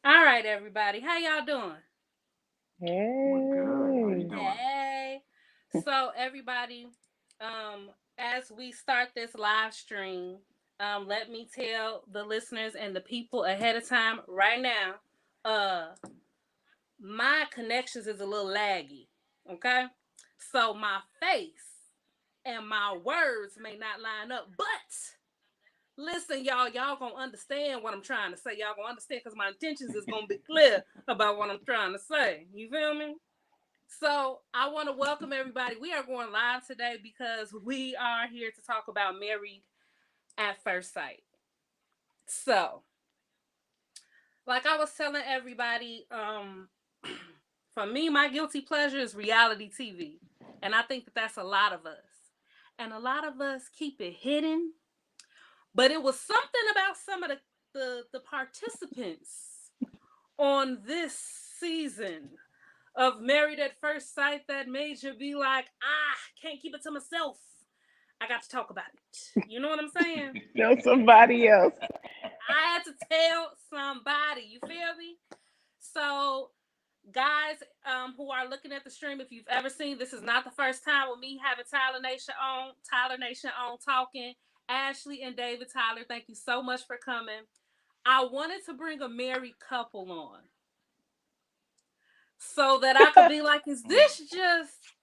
All right, everybody. How y'all doing? We're good. How you Hey. doing? Hey. So, everybody, as we start this live stream, let me tell the listeners and the people ahead of time right now, uh, my connections is a little laggy. Okay? So, my face and my words may not line up, but listen, y'all gonna understand what I'm trying to say. Y'all gonna understand because my intentions is gonna be clear about what I'm trying to say. You feel me? So I want to welcome everybody. We are going live today because we are here to talk about married at first sight. So, like I was telling everybody, for me, my guilty pleasure is reality TV, and I think that that's a lot of us, and a lot of us keep it hidden. But it was something about some of the participants on this season of Married at First Sight that made you be like, can't keep it to myself. I got to talk about it. You know what I'm saying? Tell somebody else. I had to tell somebody. You feel me? So, guys who are looking at the stream, if you've ever seen, this is not the first time with me having Tyler Nation on talking. Ashley and David Tyler, thank you so much for coming. I wanted to bring a married couple on so that I could be like, is Mm. this just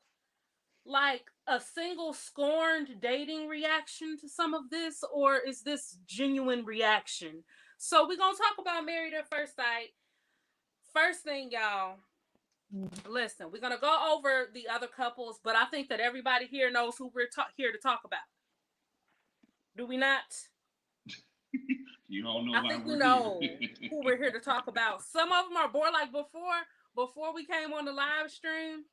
like a single scorned dating reaction to some of this, or is this genuine reaction? So we're gonna talk about married at first sight. First thing, y'all, listen, we're gonna go over the other couples, but I think that everybody here knows who we're here to talk about. Do we not? You don't know I why think we we're here. know who we're here to talk about. Some of them are born like before we came on the live stream.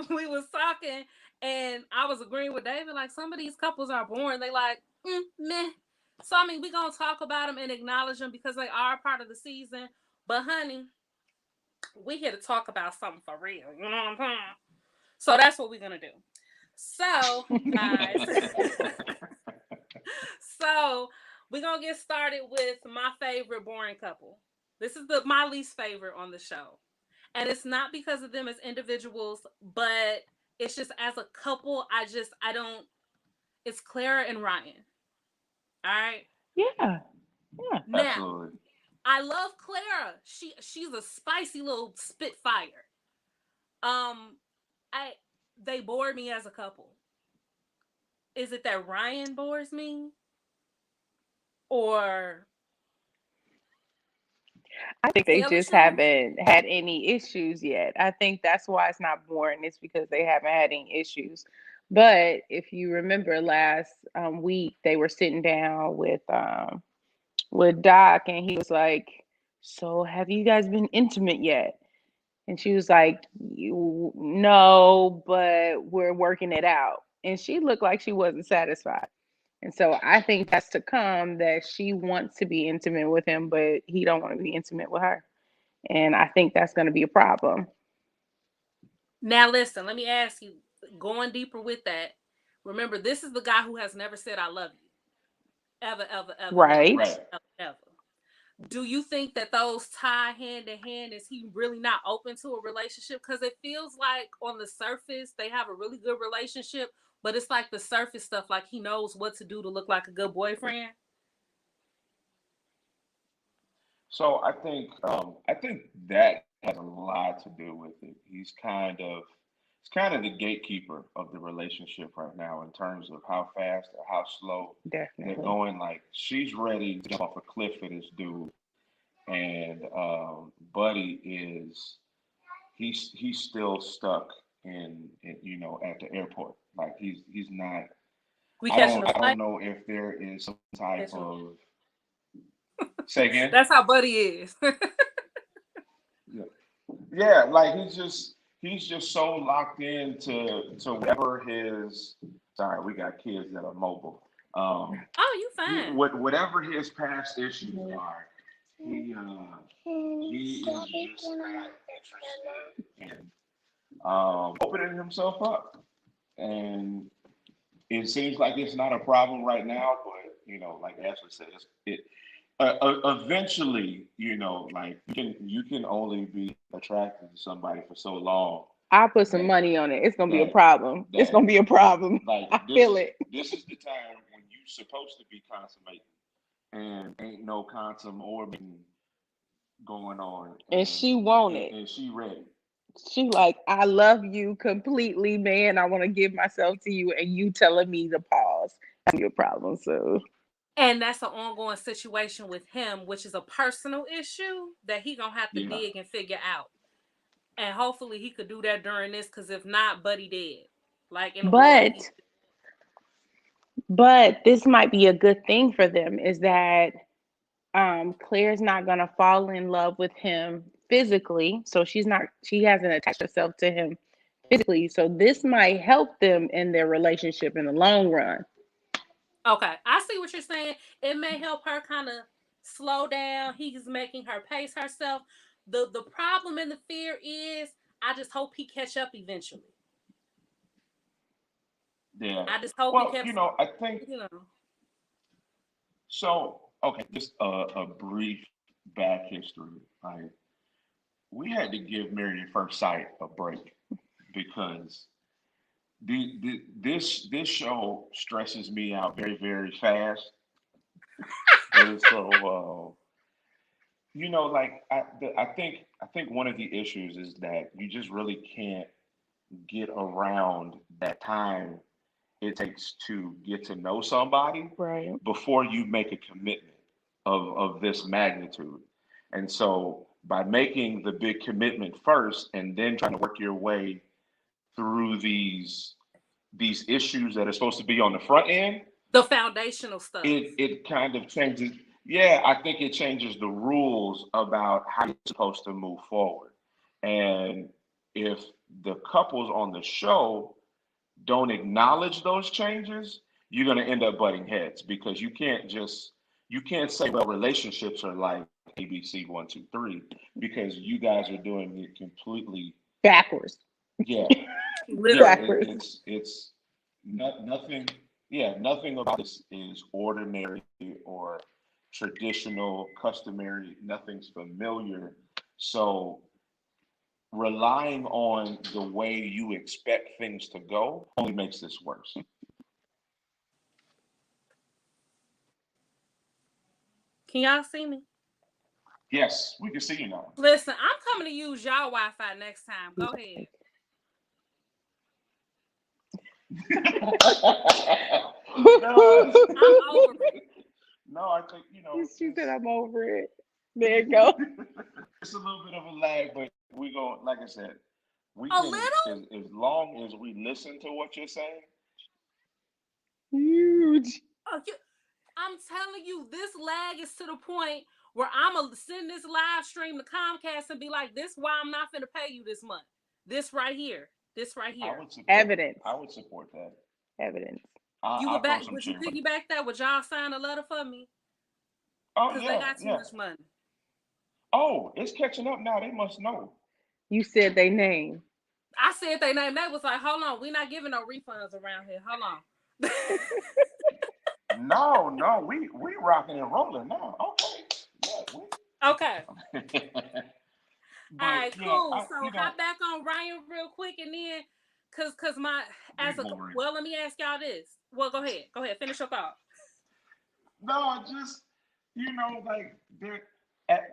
We was talking, and I was agreeing with David. Like some of these couples are born, they like meh. So I mean, we gonna talk about them and acknowledge them because they are part of the season. But honey, we here to talk about something for real. You know what I'm saying? So that's what we're gonna do. So guys, so we're gonna get started with my favorite boring couple. This is the my least favorite on the show. And it's not because of them as individuals, but it's just as a couple, I don't it's Clara and Ryan. All right. Yeah. Yeah. Now, Absolutely. I love Clara. She's a spicy little spitfire. Um, I they bore me as a couple. Is it that Ryan bores me? Or I think they tell the just truth? haven't had any issues yet. I think that's why it's not boring. It's because they haven't had any issues. But if you remember last week, they were sitting down with Doc, and he was like, "So have you guys been intimate yet?" And she was like, "You no, but we're working it out." And she looked like she wasn't satisfied. And so I think that's to come, that she wants to be intimate with him, but he don't want to be intimate with her. And I think that's going to be a problem. Now listen, let me ask you, going deeper with that. Remember, this is the guy who has never said I love you. Ever, ever, ever, ever, Right. Right. ever, ever. Do you think that those tie hand in hand? Is he really not open to a relationship? Because it feels like on the surface they have a really good relationship, but it's like the surface stuff, like he knows what to do to look like a good boyfriend. So I think that has a lot to do with it. He's kind of the gatekeeper of the relationship right now in terms of how fast or how slow they're Definitely. going. Like she's ready to jump off a cliff for this dude, and Buddy is he's still stuck in at the airport. Like he's not. We catching a I flight. don't know if there is some type Catching of say again. That's how Buddy is. Yeah, yeah. Like he's just so locked to whatever his. Sorry, we got kids that are mobile. Oh, you fine. Whatever his past issues are, he is just not interested in opening himself up, and it seems like it's not a problem right now. But like Ashley said, eventually, like you can only be attracted to somebody for so long I'll put some that money on it. It's gonna be a that problem. It's that gonna be a problem. like I this feel is it. this is the time when you supposed to be consummating and ain't no consummating going on And she want it. and she ready. She like, I love you completely, man. I want to give myself to you, and you telling me to pause. That's your problem. So And that's an ongoing situation with him, which is a personal issue that he gonna have to Yeah. dig and figure out. And hopefully he could do that during this, because if not, Buddy dead. Like in the world. but but this might be a good thing for them is that Claire's not gonna fall in love with him physically. So she hasn't attached herself to him physically. So this might help them in their relationship in the long run. Okay, I see what you're saying. It may help her kind of slow down. He's making her pace herself. The problem and the fear is, I just hope he catch up eventually. Yeah. I just hope he Well, kept, I think you know. so. Okay, just a brief back history. Like we had to give Married at First Sight a break because this show stresses me out very very fast, and so like I think one of the issues is that you just really can't get around that time it takes to get to know somebody Right. before you make a commitment of this magnitude. And so by making the big commitment first and then trying to work your way through these issues that are supposed to be on the front end, The foundational stuff. it kind of changes. Yeah, I think it changes the rules about how you're supposed to move forward. And if the couples on the show don't acknowledge those changes, you're going to end up butting heads because you can't say, well, relationships are like ABC 1 2 3 because you guys are doing it completely. Backwards. Yeah, yeah. Literally. It's nothing. Yeah, nothing about this is ordinary or traditional, customary. Nothing's familiar. So relying on the way you expect things to go only makes this worse. Can y'all see me? Yes, we can see you now. Listen, I'm coming to use y'all Wi-Fi next time. Go ahead. No, I'm over it. no, I think She said, I'm over it. There you go. it's a little bit of a lag, but we go like I said, we A can little? as long as we listen to what you're saying. Huge. Oh, I'm telling you, this lag is to the point where I'm going to send this live stream to Comcast and be like, this why I'm not finna pay you this month. This right here. This right I here. would support. Evidence. I would support that. Evidence. You I would throw back? some Would you cherry. piggyback that? Would y'all sign a letter for me? Oh Because they yeah, got too yeah. much money. Oh, it's catching up now. They must know. You said they name. I said they name. They was like, hold on, we not giving no refunds around here. Hold on. No, no, we rocking and rolling now. Okay. Yeah, we. All But right, yeah, cool. So hop back on Ryan real quick, and then, cause my as big a boring. well, let me ask y'all this. Well, go ahead, finish your thought. No, just like they're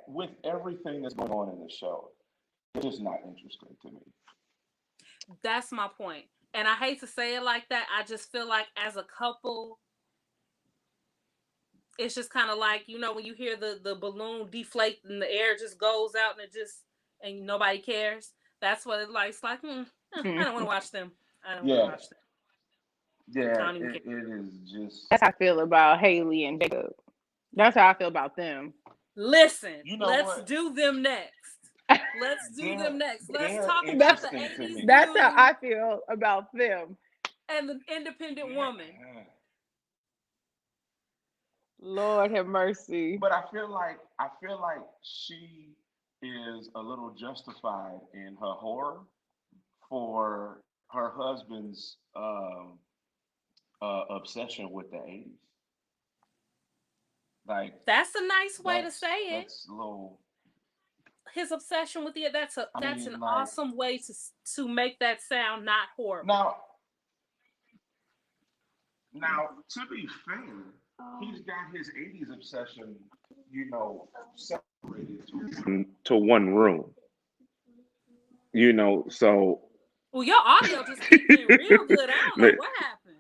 with everything that's going on in the show, it's just not interesting to me. That's my point, and I hate to say it like that. I just feel like as a couple, it's just kind of like when you hear the balloon deflate and the air just goes out and it just and nobody cares. That's what it's like. It's like I don't want to watch them. I don't want to Yeah, watch them. I yeah, don't even care. it is just. That's how I feel about Haley and Jacob. That's how I feel about them. Listen, You know let's what? do them next. Let's do They're them next. Let's they're talk about That's the interesting to 80s me. that's how dude I feel about them. and the independent woman. Yeah. Lord have mercy. But I feel like she is a little justified in her horror for her husband's obsession with the 80s. Like That's a nice way to say it. that's a little. His obsession with you. I That's an mean, like awesome way to make that sound not horrible. now, now to be fair, he's got his '80s obsession, separated to one room. So Well, your audio just kicked in real good. I don't know what happened.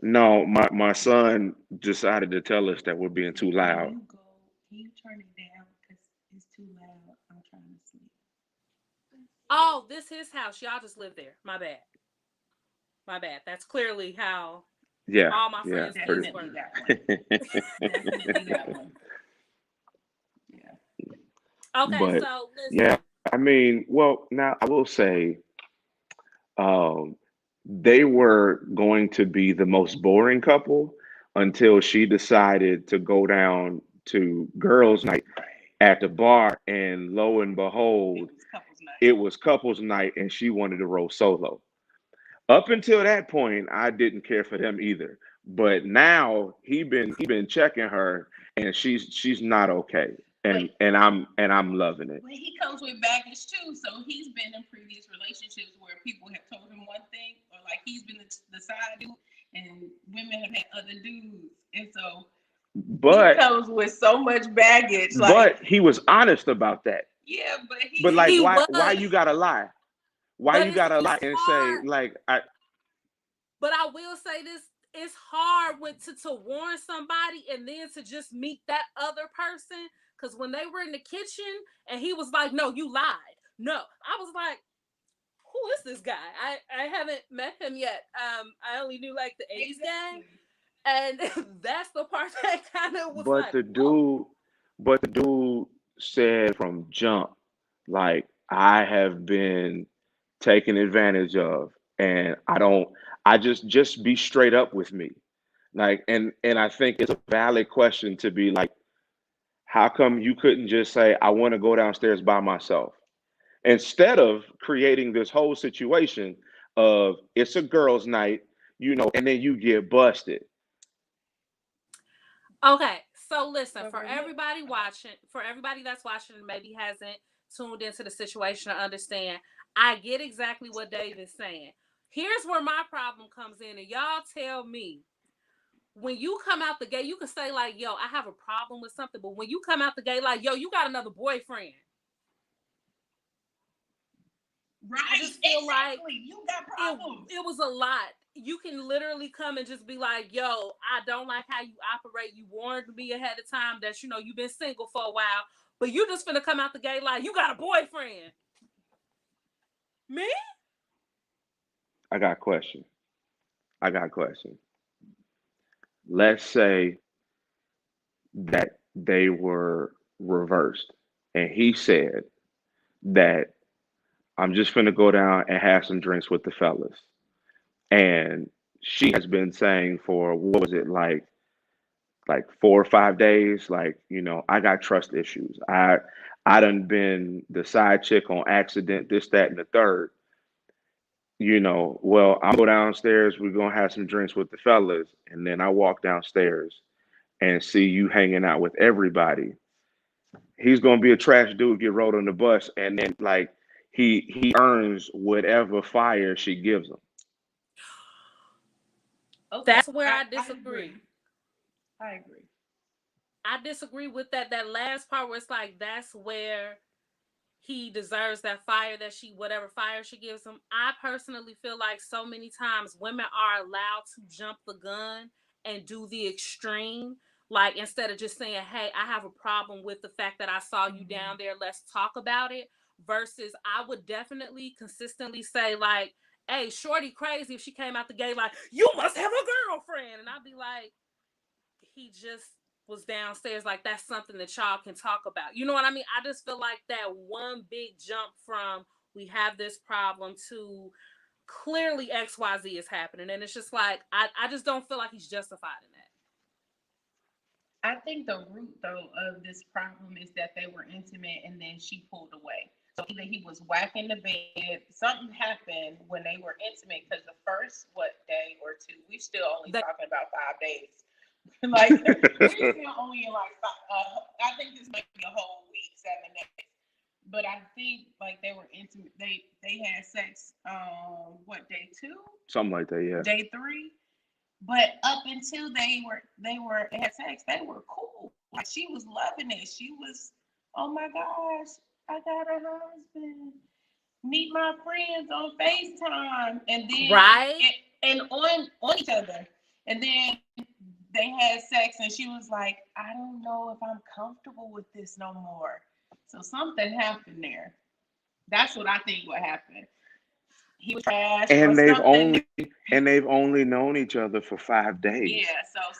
no, my son decided to tell us that we're being too loud. Can you turn it down because it's too loud? I'm trying to sleep. Oh, this his house. Y'all just live there. My bad. My bad. That's clearly how Yeah, all my yeah, friends' pretty. kids work. Definitely that one. Yeah. Okay, But so listen. yeah, I mean, well, now I will say, um, they were going to be the most boring couple until she decided to go down to girls' night at the bar, and lo and behold, it was couples night, and she wanted to roll solo. Up until that point, I didn't care for them either. But now he been checking her, and she's not okay, and I'm loving it. But he comes with baggage too, so he's been in previous relationships where people have told him one thing, or like he's been the side dude, and women have had other dudes, and so he But comes with so much baggage. Like, but he was honest about that. yeah, but But he like, He why was, you gotta lie? Why but you gotta lie it's and say hard. like I? But I will say this: it's hard to warn somebody and then to just meet that other person. Because when they were in the kitchen and he was like, "No, you lied." No, I was like, "Who is this guy? I haven't met him yet. I only knew like the '80s gang." exactly. And that's the part that kind of was But like, the whoa. dude, but the dude said from jump, like I have been taken advantage of, and I don't. I just be straight up with me, like, and I think it's a valid question to be like, how come you couldn't just say I want to go downstairs by myself instead of creating this whole situation of it's a girls' night, and then you get busted. Okay, so listen, But remember, for everybody that's watching and maybe hasn't tuned into the situation to understand, I get exactly what Dave is saying. Here's where my problem comes in, and y'all tell me. When you come out the gate, you can say like, "Yo, I have a problem with something," but when you come out the gate like, "Yo, you got another boyfriend," I right? just feel like Exactly. You got it problems. it was a lot. You can literally come and just be like, "Yo, I don't like how you operate. You warned me ahead of time that you've been single for a while, but you just finna come out the gate like you got a boyfriend." Me? I got a question. I got a question. Let's say that they were reversed, and he said that I'm just gonna go down and have some drinks with the fellas, and she has been saying for what was it like 4 or 5 days, like I got trust issues. I done been the side chick on accident, this, that, and the third. Well, I'll go downstairs. We're gonna have some drinks with the fellas, and then I walk downstairs and see you hanging out with everybody. He's gonna be a trash dude, get rolled on the bus, and then like he earns whatever fire she gives him. Okay, That's where I I agree. disagree. I agree. I disagree with that last part where it's like that's where he deserves that fire that she whatever fire she gives him. I personally feel like so many times women are allowed to jump the gun and do the extreme. Like instead of just saying, "Hey, I have a problem with the fact that I saw you Mm-hmm. down there. Let's talk about it." Versus I would definitely consistently say like, "Hey, shorty crazy if she came out the gate like, you must have a girlfriend." And I'd be like, he just was downstairs, like that's something that y'all can talk about. You know what I mean? I just feel like that one big jump from we have this problem to clearly XYZ is happening. And it's just like I just don't feel like he's justified in that. I think the root though of this problem is that they were intimate and then she pulled away. So either he was whacking the bed, something happened when they were intimate because the first what day or two, we still only They talking about 5 days. Like we're still only in like I think this might be a whole week, 7 days. But I think like they were intimate. They had sex. What day 2? Something like that, yeah. Day 3. But up until they were had sex, they were cool. Like she was loving it. She was, oh my gosh, I got a husband. Meet my friends on FaceTime, and then Right? and on each other. And then they had sex, and she was like, I don't know if I'm comfortable with this no more. So something happened there. That's what I think what happened. He was trash or and they've something. only and they've only known each other for 5 days. Yeah.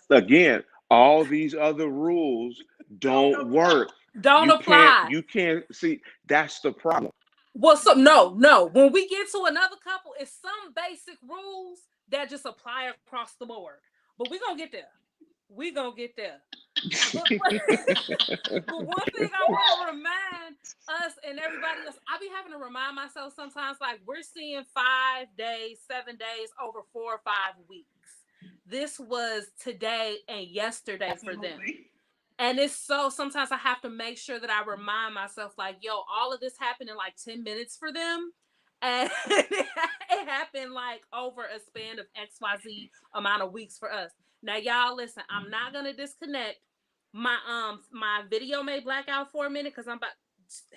So Again, all these other rules don't don't apply. work. Don't apply. You can't see that's the problem. Well, so no. When we get to another couple, it's some basic rules that just apply across the board. But we're gonna get there. We're gonna get there. But, but one thing I want to remind us and everybody else, I be having to remind myself sometimes, like we're seeing 5 days, 7 days over 4 or 5 weeks. This was today and yesterday for them. Absolutely. And it's so sometimes I have to make sure that I remind myself, like, yo, all of this happened in like 10 minutes for them. And it happened like over a span of XYZ amount of weeks for us. Now, y'all listen, I'm not gonna disconnect. My video may black out for a minute because I'm about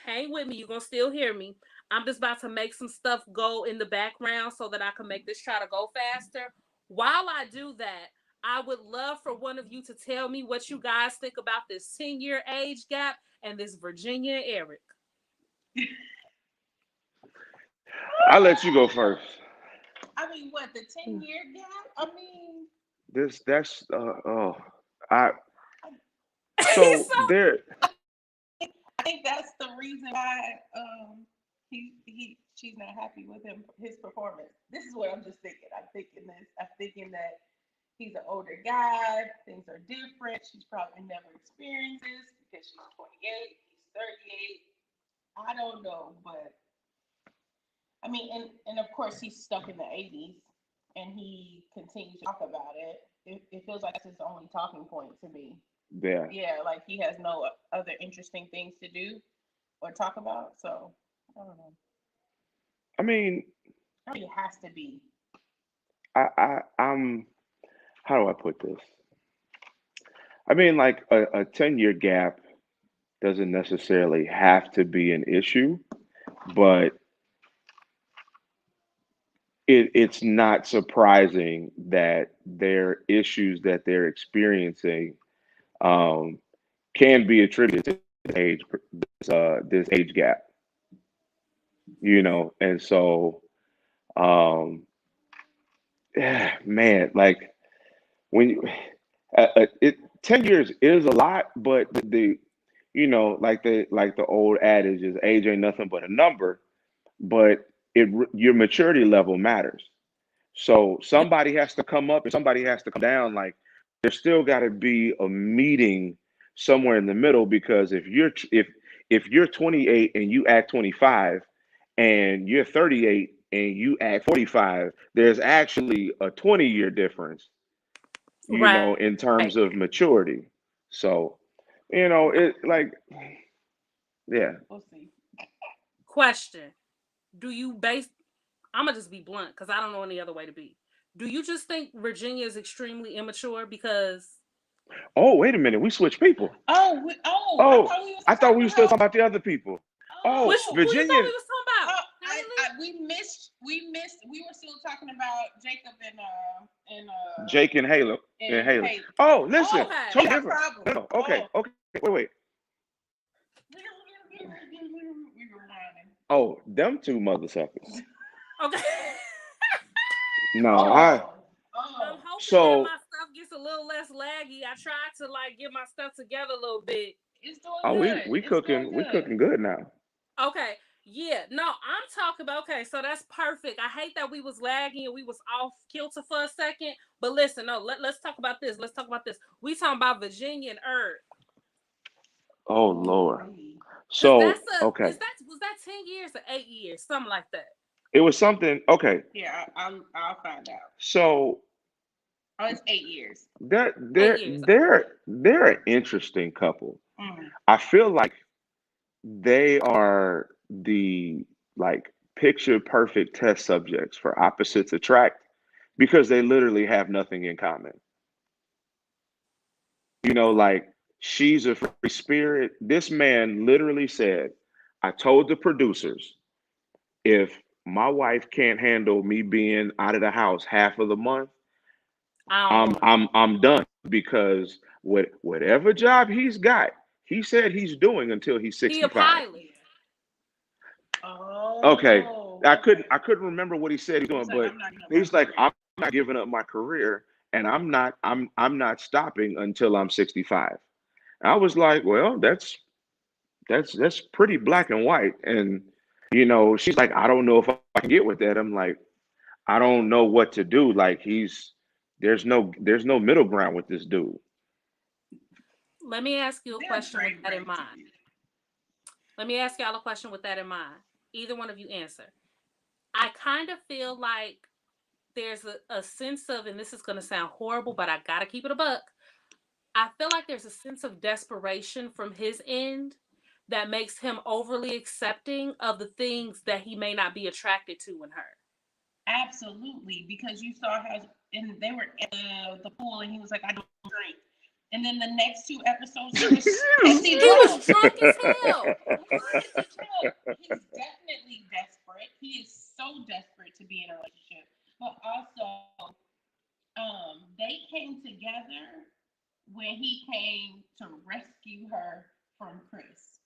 hang with me, you're gonna still hear me. I'm just about to make some stuff go in the background so that I can make this try to go faster. While I do that, I would love for one of you to tell me what you guys think about this 10-year age gap and this Virginia and Eric. I'll let you go first. I mean, what the 10-year gap? I mean, This that's oh I so So there I think that's the reason why she's not happy with his performance. This is what I'm just thinking. I'm thinking this. I'm thinking that he's an older guy. Things are different. She's probably never experienced this because she's 28. He's 38. I don't know, but I mean, and of course he's stuck in the 80s, and he continues to talk about it. It feels like that's his only talking point to me. yeah. Yeah, like he has no other interesting things to do or talk about. So I don't know. I mean, I mean, it has to be. I'm how do I put this? I mean, like a 10-year gap doesn't necessarily have to be an issue, but it's not surprising that their issues that they're experiencing um, can be attributed to age this age gap, and so um, man, like when you, 10 years is a lot, but like the old adage is age ain't nothing but a number, but your maturity level matters. So somebody has to come up and somebody has to come down. Like there's still got to be a meeting somewhere in the middle, because if you're 28 and you act 25, and you're 38 and you act 45, there's actually a 20-year difference, right. in terms of maturity. So, it like, yeah. We'll see. Question. Do you base I'm gonna just be blunt because I don't know any other way to be. Do you just think Virginia is extremely immature because Oh, wait a minute. We switched people. I Oh, thought we was I thought we talking were still talking about. about the other people. Oh, which Oh, who you thought Virginia. we was talking about? we missed. We were still talking about Jacob Jake and Haley. And and Haley. Haley. Oh, Oh, listen. Okay. we Totally got different. problems. No, okay. Oh, Okay. Wait. we were whining. Oh, them two mother suckers. Okay. No, I'm Oh, hoping that so, my stuff gets a little less laggy. I tried to like get my stuff together a little bit. it's doing oh, we, good. we It's doing cooking, we good. cooking good now. Okay. Yeah, no, I'm talking about okay, so that's perfect. I hate that we was lagging and we was off kilter for a second. But listen, no, let's talk about this. Let's talk about this. We talking about Virginia and Herb. Oh, Ooh, Lord. Cause that's So, a okay. is that was that 10 years or 8 years? Something like that. It was something. Okay. yeah, I'll find out. So, Oh, it's 8 years. They're 8 years. they're an interesting couple. Mm. I feel like they are the like picture perfect test subjects for opposites attract because they literally have nothing in common. Like she's a free spirit. This man literally said, I told the producers, if my wife can't handle me being out of the house half of the month, I don't I'm want her. I'm I'm done because whatever job he's got, he said he's doing until he's He a 65. pilot. Okay. Oh, I couldn't okay. I couldn't remember what he said he's He's doing, like, but I'm not giving up my he's like, career. I'm not giving up my career and I'm not stopping until I'm 65. I was like, well, that's pretty black and white. And she's like, I don't know if I can get with that. I'm like, I don't know what to do. Like there's no middle ground with this dude. Let me ask you a They're question with great, that in great to mind. me. Let me ask y'all a question with that in mind. Either one of you answer. I kind of feel like there's a sense of, and this is going to sound horrible, but I got to keep it a buck. I feel like there's a sense of desperation from his end that makes him overly accepting of the things that he may not be attracted to in her. Absolutely, because you saw how, and they were at the pool, and he was like, "I don't drink." And then the next two episodes, he was pissy He was drunk. drunk as hell. He was pissy drunk. He's definitely desperate. He is so desperate to be in a relationship. But also, they came together when he came to rescue her from Chris,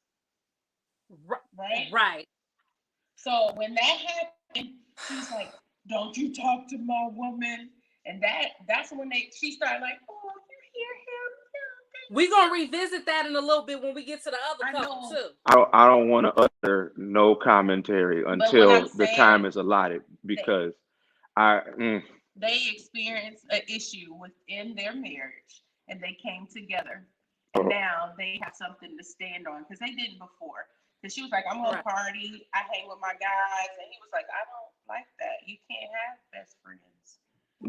right? Right. So when that happened, she was like, "Don't you talk to my woman?" And that's when she started like, "Oh, you hear him? We're going to revisit that in a little bit when we get to the other I couple, know." too. I don't want to utter no commentary But what I'm until the time saying, is allotted they because I they experienced an issue within their marriage, and they came together, and oh, now they have something to stand on because they didn't before. Because she was like, "I'm gonna Right. party. I hang with my guys," and he was like, "I don't like that. You can't have best friends.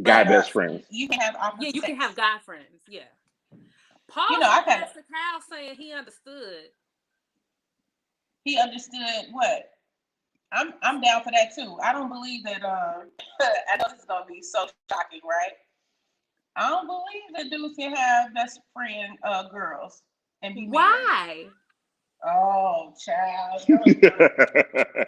guy But best friends. You can have yeah, opposite you can have sex." guy friends. Yeah. You Paul know, just I've had. passed the cow saying he understood. He understood what. I'm down for that too. I don't believe that. I know this is gonna be so shocking, right? I don't believe that dudes can have best friend girls and be married. Why? Oh, child, no, it's not.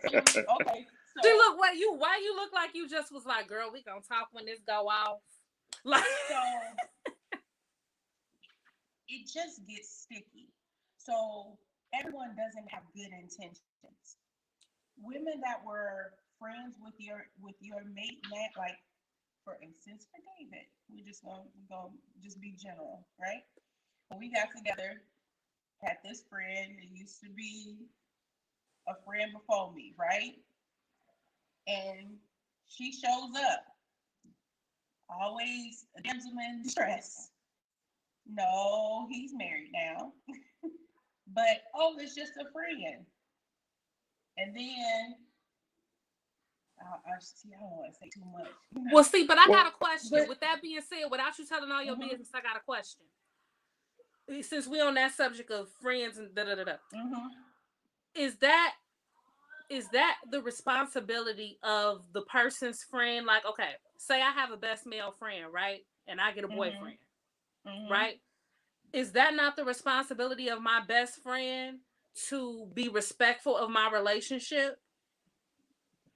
So okay, See, so look, why you look like you just was like, girl, we gonna talk when this go off. Like, so it just gets sticky. So everyone doesn't have good intentions. Women that were friends with your mate, like for instance, for David, we gonna just be general, right? When we got together, had this friend that used to be a friend before me, right? And she shows up, always a damsel in distress. No, he's married now, but oh, it's just a friend. And then I see. I don't want to say too much, well, see, but I got Well, a question. but With that being said, without you telling all your mhm, business, I got a question. Since we on that subject of friends and da da da da, mhm, is that is that the responsibility of the person's friend? Like, okay, say I have a best male friend, right? And I get a mhm, boyfriend, mhm. right? Is that not the responsibility of my best friend to be respectful of my relationship?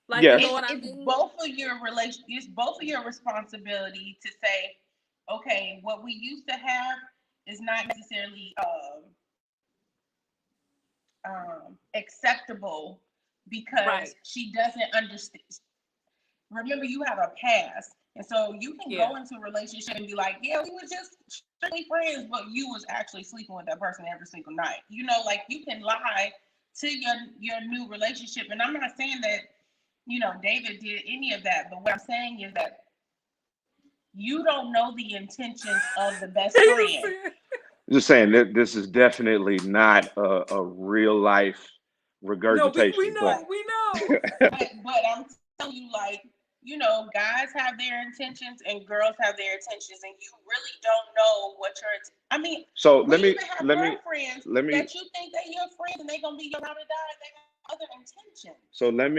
Like, you know yes. what I It's mean? both of your relation. It's both of your responsibility to say, okay, what we used to have is not necessarily acceptable because Right. she doesn't understand. Remember, you have a past, and so you can Yeah. go into a relationship and be like, yeah, we were just strictly friends, but you was actually sleeping with that person every single night. Like you can lie to your new relationship, and I'm not saying that David did any of that, but what I'm saying is that you don't know the intentions of the best You friend. see? Just saying that this is definitely not a real life No, we regurgitation, but know, But we know. but I'm telling you, like, guys have their intentions and girls have their intentions, and you really don't know what your. I mean, So we even have let me girlfriends let me that you think they your friends and they gonna be your ride or die, and they got other intentions. so let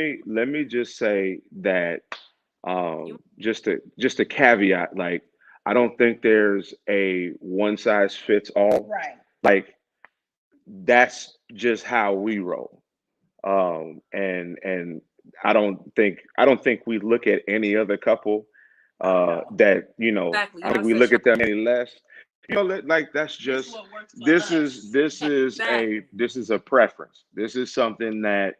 me just say that You just a caveat, like I don't think there's a one size fits all. Right. Like that's just how we roll. And I don't think we look at any other couple Oh no. that exactly. I don't Y'all think we said look shut. at them any less. Like that's This just what works for us. Exactly. this is a preference. This is something that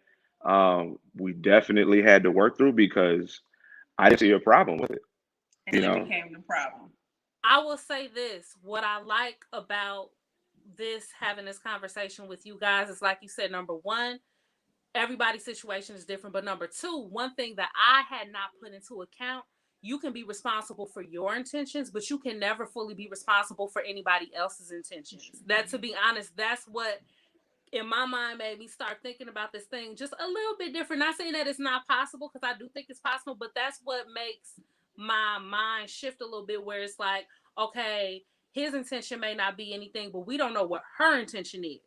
we definitely had to work through because I didn't see a problem with it. And You it know, became the problem. I will say this. What I like about this having this conversation with you guys is like you said, number one, everybody's situation is different. But number two, one thing that I had not put into account, you can be responsible for your intentions, but you can never fully be responsible for anybody else's intentions. That, to be honest, that's what in my mind made me start thinking about this thing just a little bit different. Not saying that it's not possible, because I do think it's possible, but that's what makes my mind shift a little bit, where it's like, okay, his intention may not be anything, but we don't know what her intention is.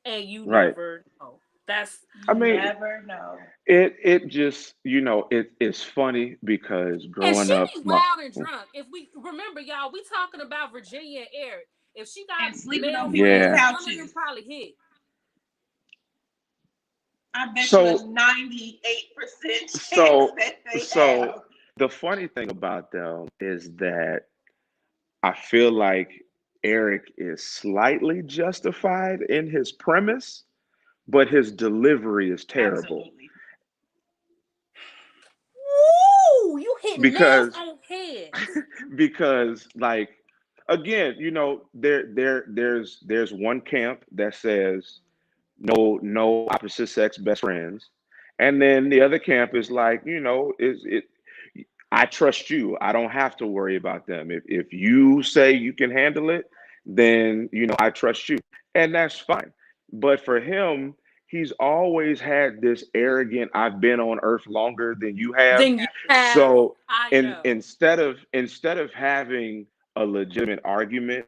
And you right? never know. That's I You mean, never know. it just it's funny because and she growing up, be my wild and drunk. If we remember, y'all, we talking about Virginia and Eric. If she got And sleeping male on people's friends, yeah. one of them couches. probably hit. I bet you a So 98% chance so that they so have. the funny thing about them is that I feel like Eric is slightly justified in his premise, but his delivery is terrible Absolutely. Woo! You hit nails because on heads. like again, there's one camp that says no opposite sex best friends, and then the other camp is like, is it I trust you. I don't have to worry about them. If you say you can handle it, then I trust you. And that's fine. But for him, he's always had this arrogant, I've been on earth longer than you have. Then you Absolutely. have, So I in know. instead of having a legitimate argument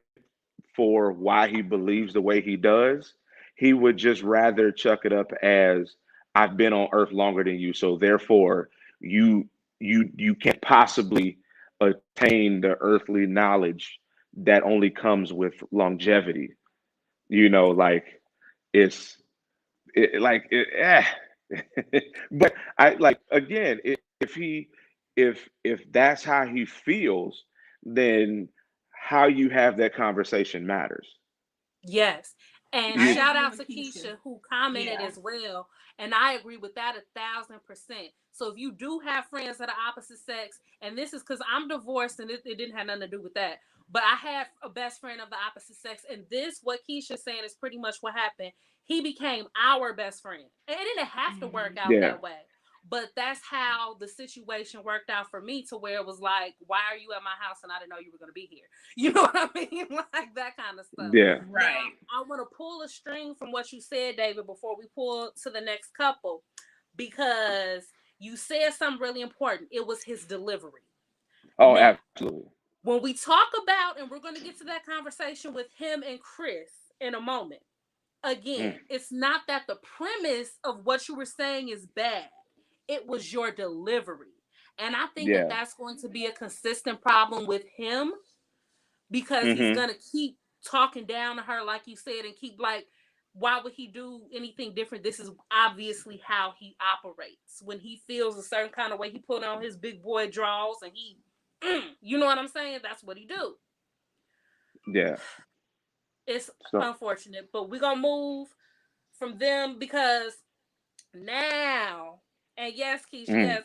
for why he believes the way he does, he would just rather chuck it up as I've been on earth longer than you, so therefore you you can't possibly attain the earthly knowledge that only comes with longevity. Like it's like but I like again, if he if that's how he feels, then how you have that conversation matters. Yes. And I You shout agree out with to Keisha. Keisha, who commented Yeah. as well. And I agree with that 1,000%. So if you do have friends that are opposite sex, and this is because I'm divorced and it didn't have nothing to do with that, but I have a best friend of the opposite sex. And this, what Keisha's saying, is pretty much what happened. He became our best friend. And it didn't have to work Hmm. out yeah that way. But that's how the situation worked out for me, to where it was like, why are you at my house and I didn't know you were going to be here? You know what I mean? Like that kind of stuff. yeah Now, Right. I want to pull a string from what you said, David, before we pull to the next couple, because you said something really important. It was his delivery. oh Now, absolutely when we talk about, and we're going to get to that conversation with him and Chris in a moment, again, Mm, it's not that the premise of what you were saying is bad, it was your delivery. And I think that yeah that's going to be a consistent problem with him, because he's hmm gonna keep talking down to her, like you said, and keep like, why would he do anything different? This is obviously how he operates. When he feels a certain kind of way, he put on his big boy draws and he, you know what I'm saying? That's what he do. yeah It's so unfortunate, but we're gonna move from them, because now, and yes, Keisha, mm, yes,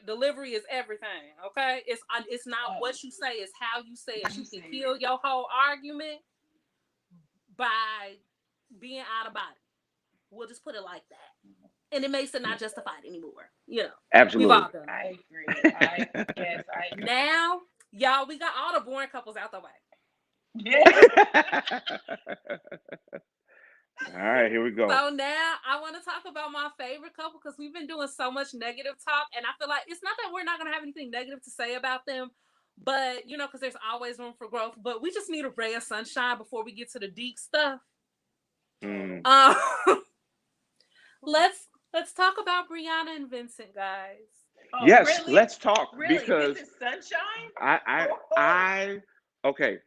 delivery is everything. Okay, it's not Oh, what you say, it's how you say how it. you You can say it. kill your whole argument by being out of body. We'll just put it like that. And it makes it not justified anymore. We've absolutely all done it. I agree. I yes, I agree. Now, y'all, we got all the boring couples out the way. Yeah. All right, here we go. So now I want to talk about my favorite couple because we've been doing so much negative talk, and I feel like it's not that we're not going to have anything negative to say about them, but because there's always room for growth. But we just need a ray of sunshine before we get to the deep stuff. Mm. Um, let's talk about Brianna and Vincent, guys. Oh, Yes, really? let's talk Really? This because is sunshine? I I Oh, oh, I okay.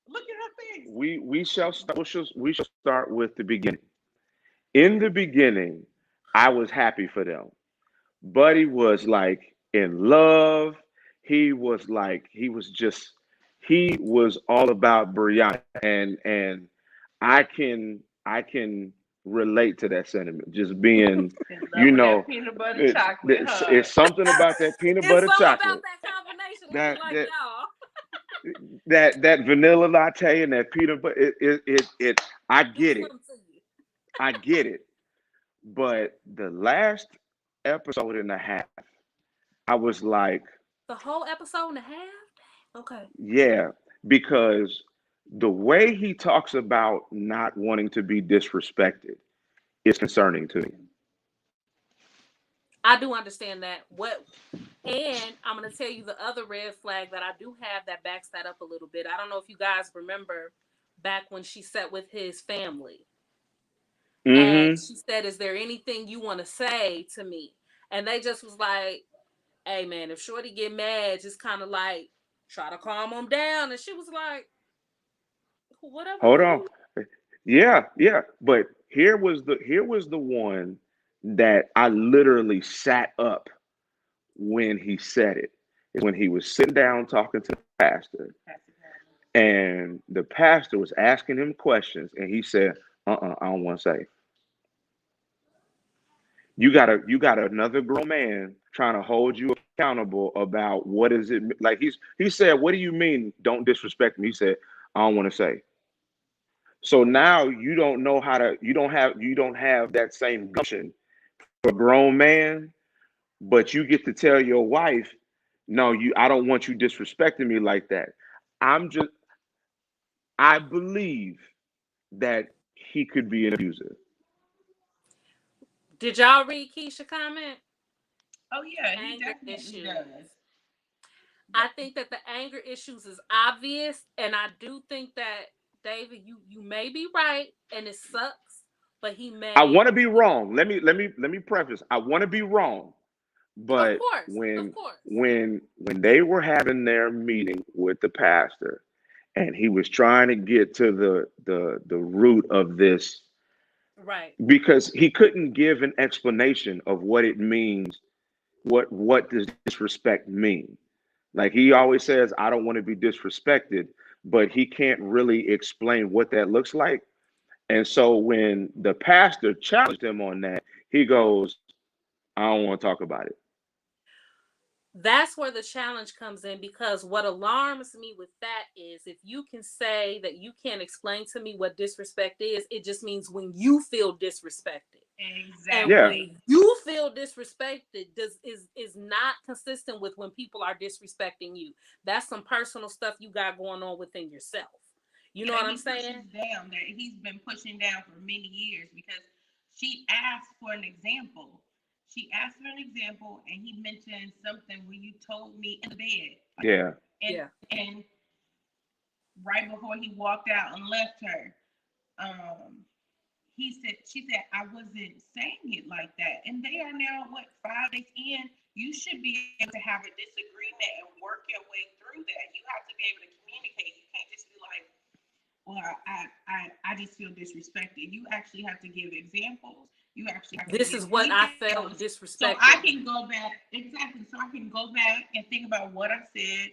look at her face. We shall start with the beginning. In the beginning, I was happy for them. Buddy was like in love. He was all about Brianna, and I can relate to that sentiment. Just being, In love you with that know, peanut butter it's, chocolate, it's huh? something about that peanut It's butter something about chocolate, that combination. We be that like, that y'all. that vanilla latte and that peanut butter. It I Do get it. something to you. I get it. But the last episode and a half, I was like, The whole episode and a half? Okay. yeah, because the way he talks about not wanting to be disrespected is concerning to me. I do understand that. And I'm gonna tell you the other red flag that I do have that backs that up a little bit. I don't know if you guys remember back when she sat with his family and Hmm. she said, "Is there anything you want to say to me?" And they just was like, "Hey man, if Shorty get mad, just kind of like try to calm him down." And she was like, "Whatever Hold you on. do." Yeah, yeah. But here was the one that I literally sat up when he said it. Is when he was sitting down talking to the pastor, and the pastor was asking him questions, and he said, I don't want to say." You got another grown man trying to hold you accountable about what is it like. He said, "What do you mean? Don't disrespect me?" He said, "I don't want to say." So now you don't know how to. You don't have that same gumption for a grown man, but you get to tell your wife, "No, I don't want you disrespecting me like that." I'm just. I believe that he could be an abuser. Did y'all read Keisha comment? Oh yeah, he Anger definitely issues. does. I think that the anger issues is obvious, and I do think that David, you may be right, and it sucks, but he I may, want to be wrong. Let me preface. I want to be wrong. of But course, of when course, when they were having their meeting with the pastor, and he was trying to get to the root of this, right. because he couldn't give an explanation of what it means. What does disrespect mean? Like he always says, I don't want to be disrespected, but he can't really explain what that looks like. And so when the pastor challenged him on that, he goes, I don't want to talk about it. That's where the challenge comes in because what alarms me with that is if you can say that you can't explain to me what disrespect is, it just means when you feel disrespected. And Yeah. Exactly. when you feel disrespected is not consistent with when people are disrespecting you. That's some personal stuff you got going on within yourself. You know That what I'm he saying? pushes down, that he's been pushing down for many years because she asked for an example. She asked for an example, and he mentioned something when you told me in the bed, Yeah. and Yeah. right before he walked out and left her, um, she said, I wasn't saying it like that. And they are now, what, 5 days in? You should be able to have a disagreement and work your way through that. You have to be able to communicate. You can't just be like, well, I just feel disrespected. You actually have to give examples. You actually have to This give is what I felt details. So disrespected I me. can go back exactly. So I can go back and think about what I said,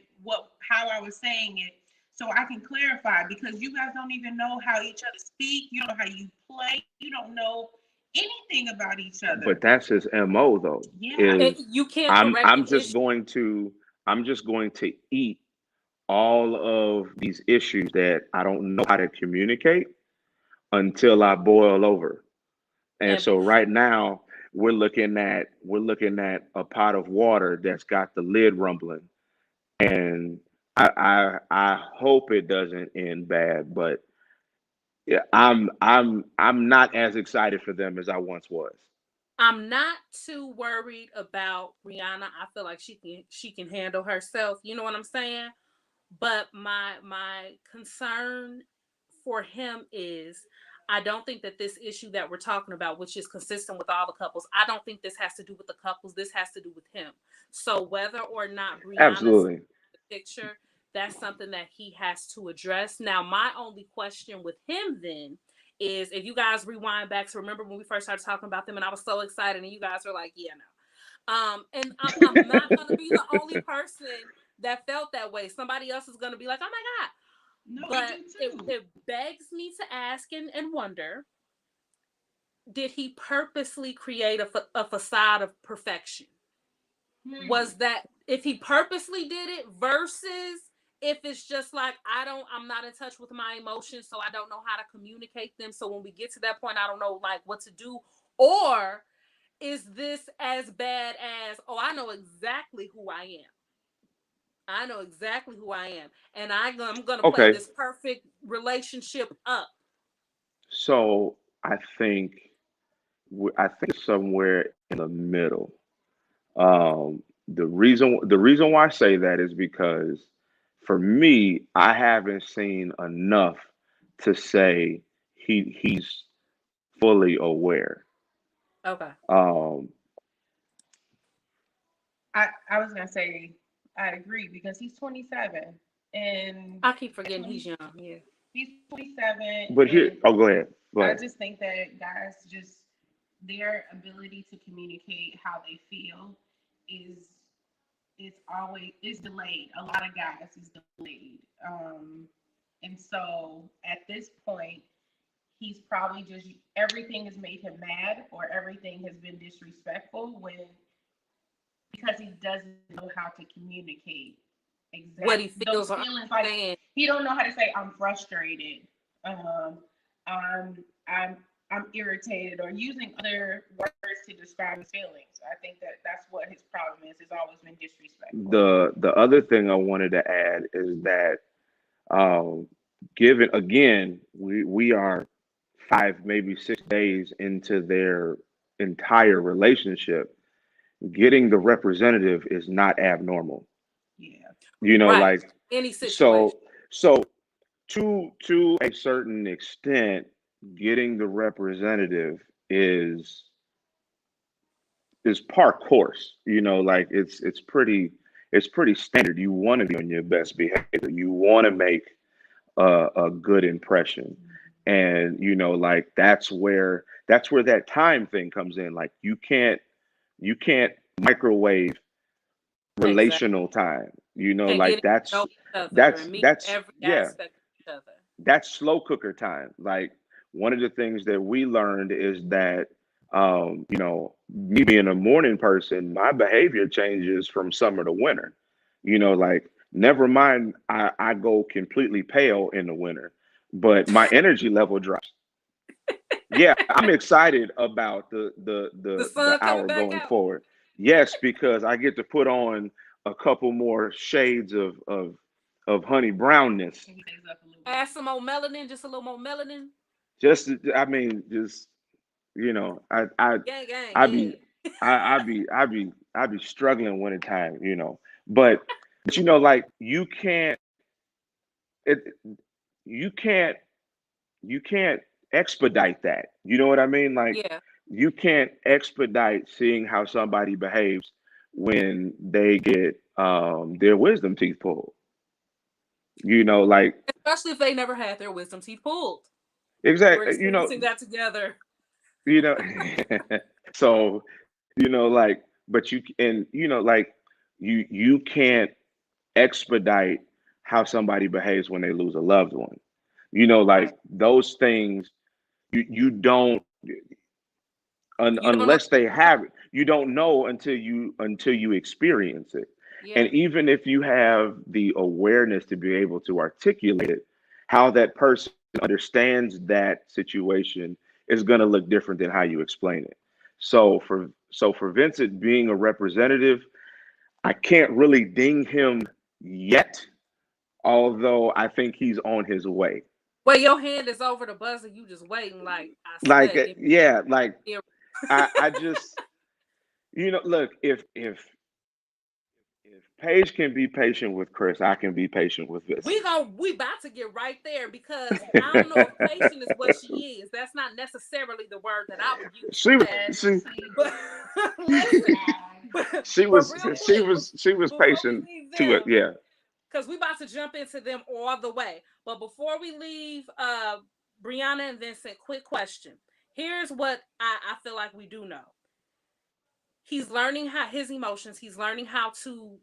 how I was saying it, so I can clarify because you guys don't even know how each other speak. You don't know how you play. You don't know anything about each other. But that's his MO though. Yeah. Is You can't I'm correct I'm an just issue. going to I'm just going to eat all of these issues that I don't know how to communicate until I boil over. And And so right now we're looking at a pot of water that's got the lid rumbling. And I hope it doesn't end bad, but Yeah, I'm not as excited for them as I once was. I'm not too worried about Rihanna. I feel like she can handle herself. You know what I'm saying? But my concern for him is I don't think that this issue that we're talking about, which is consistent with all the couples, I don't think this has to do with the couples. This has to do with him. So whether or not Brianna's Absolutely. the picture, that's something that he has to address. Now, my only question with him then is if you guys rewind back to remember when we first started talking about them and I was so excited and you guys were like, yeah, no. And I'm not gonna be the only person that felt that way. Somebody else is gonna be like, oh my God. No, I But do it, too. it begs me to ask and wonder, did he purposely create a facade of perfection? Hmm. Was that if he purposely did it versus if it's just like I'm not in touch with my emotions, so I don't know how to communicate them, so when we get to that point I don't know like what to do, or is this as bad as, oh, I know exactly who I am, I know exactly who I am, and I'm gonna play Okay, this perfect relationship up. so think I think it's somewhere in the middle. The reason why I say that is because for me, I haven't seen enough to say he's fully aware. Okay. Um, I was gonna say I agree because he's 27 and I keep forgetting 20 he's young. Yeah. he's 27 but here, and oh, go ahead, go I ahead. just think that guys just their ability to communicate how they feel is is delayed. A lot of guys is delayed. And so at this point, he's probably just everything has made him mad or everything has been disrespectful when because he doesn't know how to communicate What exact he those feels or feelings. Like understands. he don't know how to say I'm frustrated, I'm I'm I'm irritated, or using other words to describe his feelings. I think that that's what his problem is. Has always been disrespectful. The other thing I wanted to add is that um, given again, we are 5 maybe 6 days into their entire relationship. Getting the representative is not abnormal. Yeah. Right. Like Any situation. so so to a certain extent, getting the representative is is par course. Like it's pretty standard. You want to be on your best behavior. You want to make a good impression, and like that's where that time thing comes in. Like you can't microwave Exactly. relational time. And Like getting to that's know each other that's and meet that's every yeah, aspect of each other. that's slow cooker time. Like one of the things that we learned is that me being a morning person, my behavior changes from summer to winter. Like never mind, I go completely pale in the winter, but my energy level drops. Yeah, I'm excited about the the The the sun the coming hour back going out. forward. Yes, because I get to put on a couple more shades of honey brownness. So he stays up a little Add bit. some more melanin, just a little more melanin. I mean, just I I Gang, gang, I be yeah. I be struggling wintertime. But like it you can't you can't expedite that. You know what I mean? Like Yeah. you can't expedite seeing how somebody behaves when they get their wisdom teeth pulled. Like Especially if they never had their wisdom teeth pulled. We're exactly. experiencing that together. You know. So like, but like you can't expedite how somebody behaves when they lose a loved one. Right. Like those things you don't You don't know. unless they have it, you don't know until you experience it. And Yeah. even if you have the awareness to be able to articulate it, how that person understands that situation is going to look different than how you explain it. So for Vincent being a representative, I can't really ding him yet, although I think he's on his way. Where your hand is over the buzzer, you just waiting. Like I Like, swear, give yeah, like me a. I just, look, if Paige can be patient with Chris, I can be patient with Vincent. We about to get right there because I don't know if patient is what she is. That's not necessarily the word that I would use for she that. Yes, she she But listen, but, she but was real she quick, was she was before we patient leave to it. them, Yeah. because we about to jump into them all the way. But before we leave, Brianna and Vincent, quick question. Here's what I feel like we do know. He's learning how his emotions. He's learning how to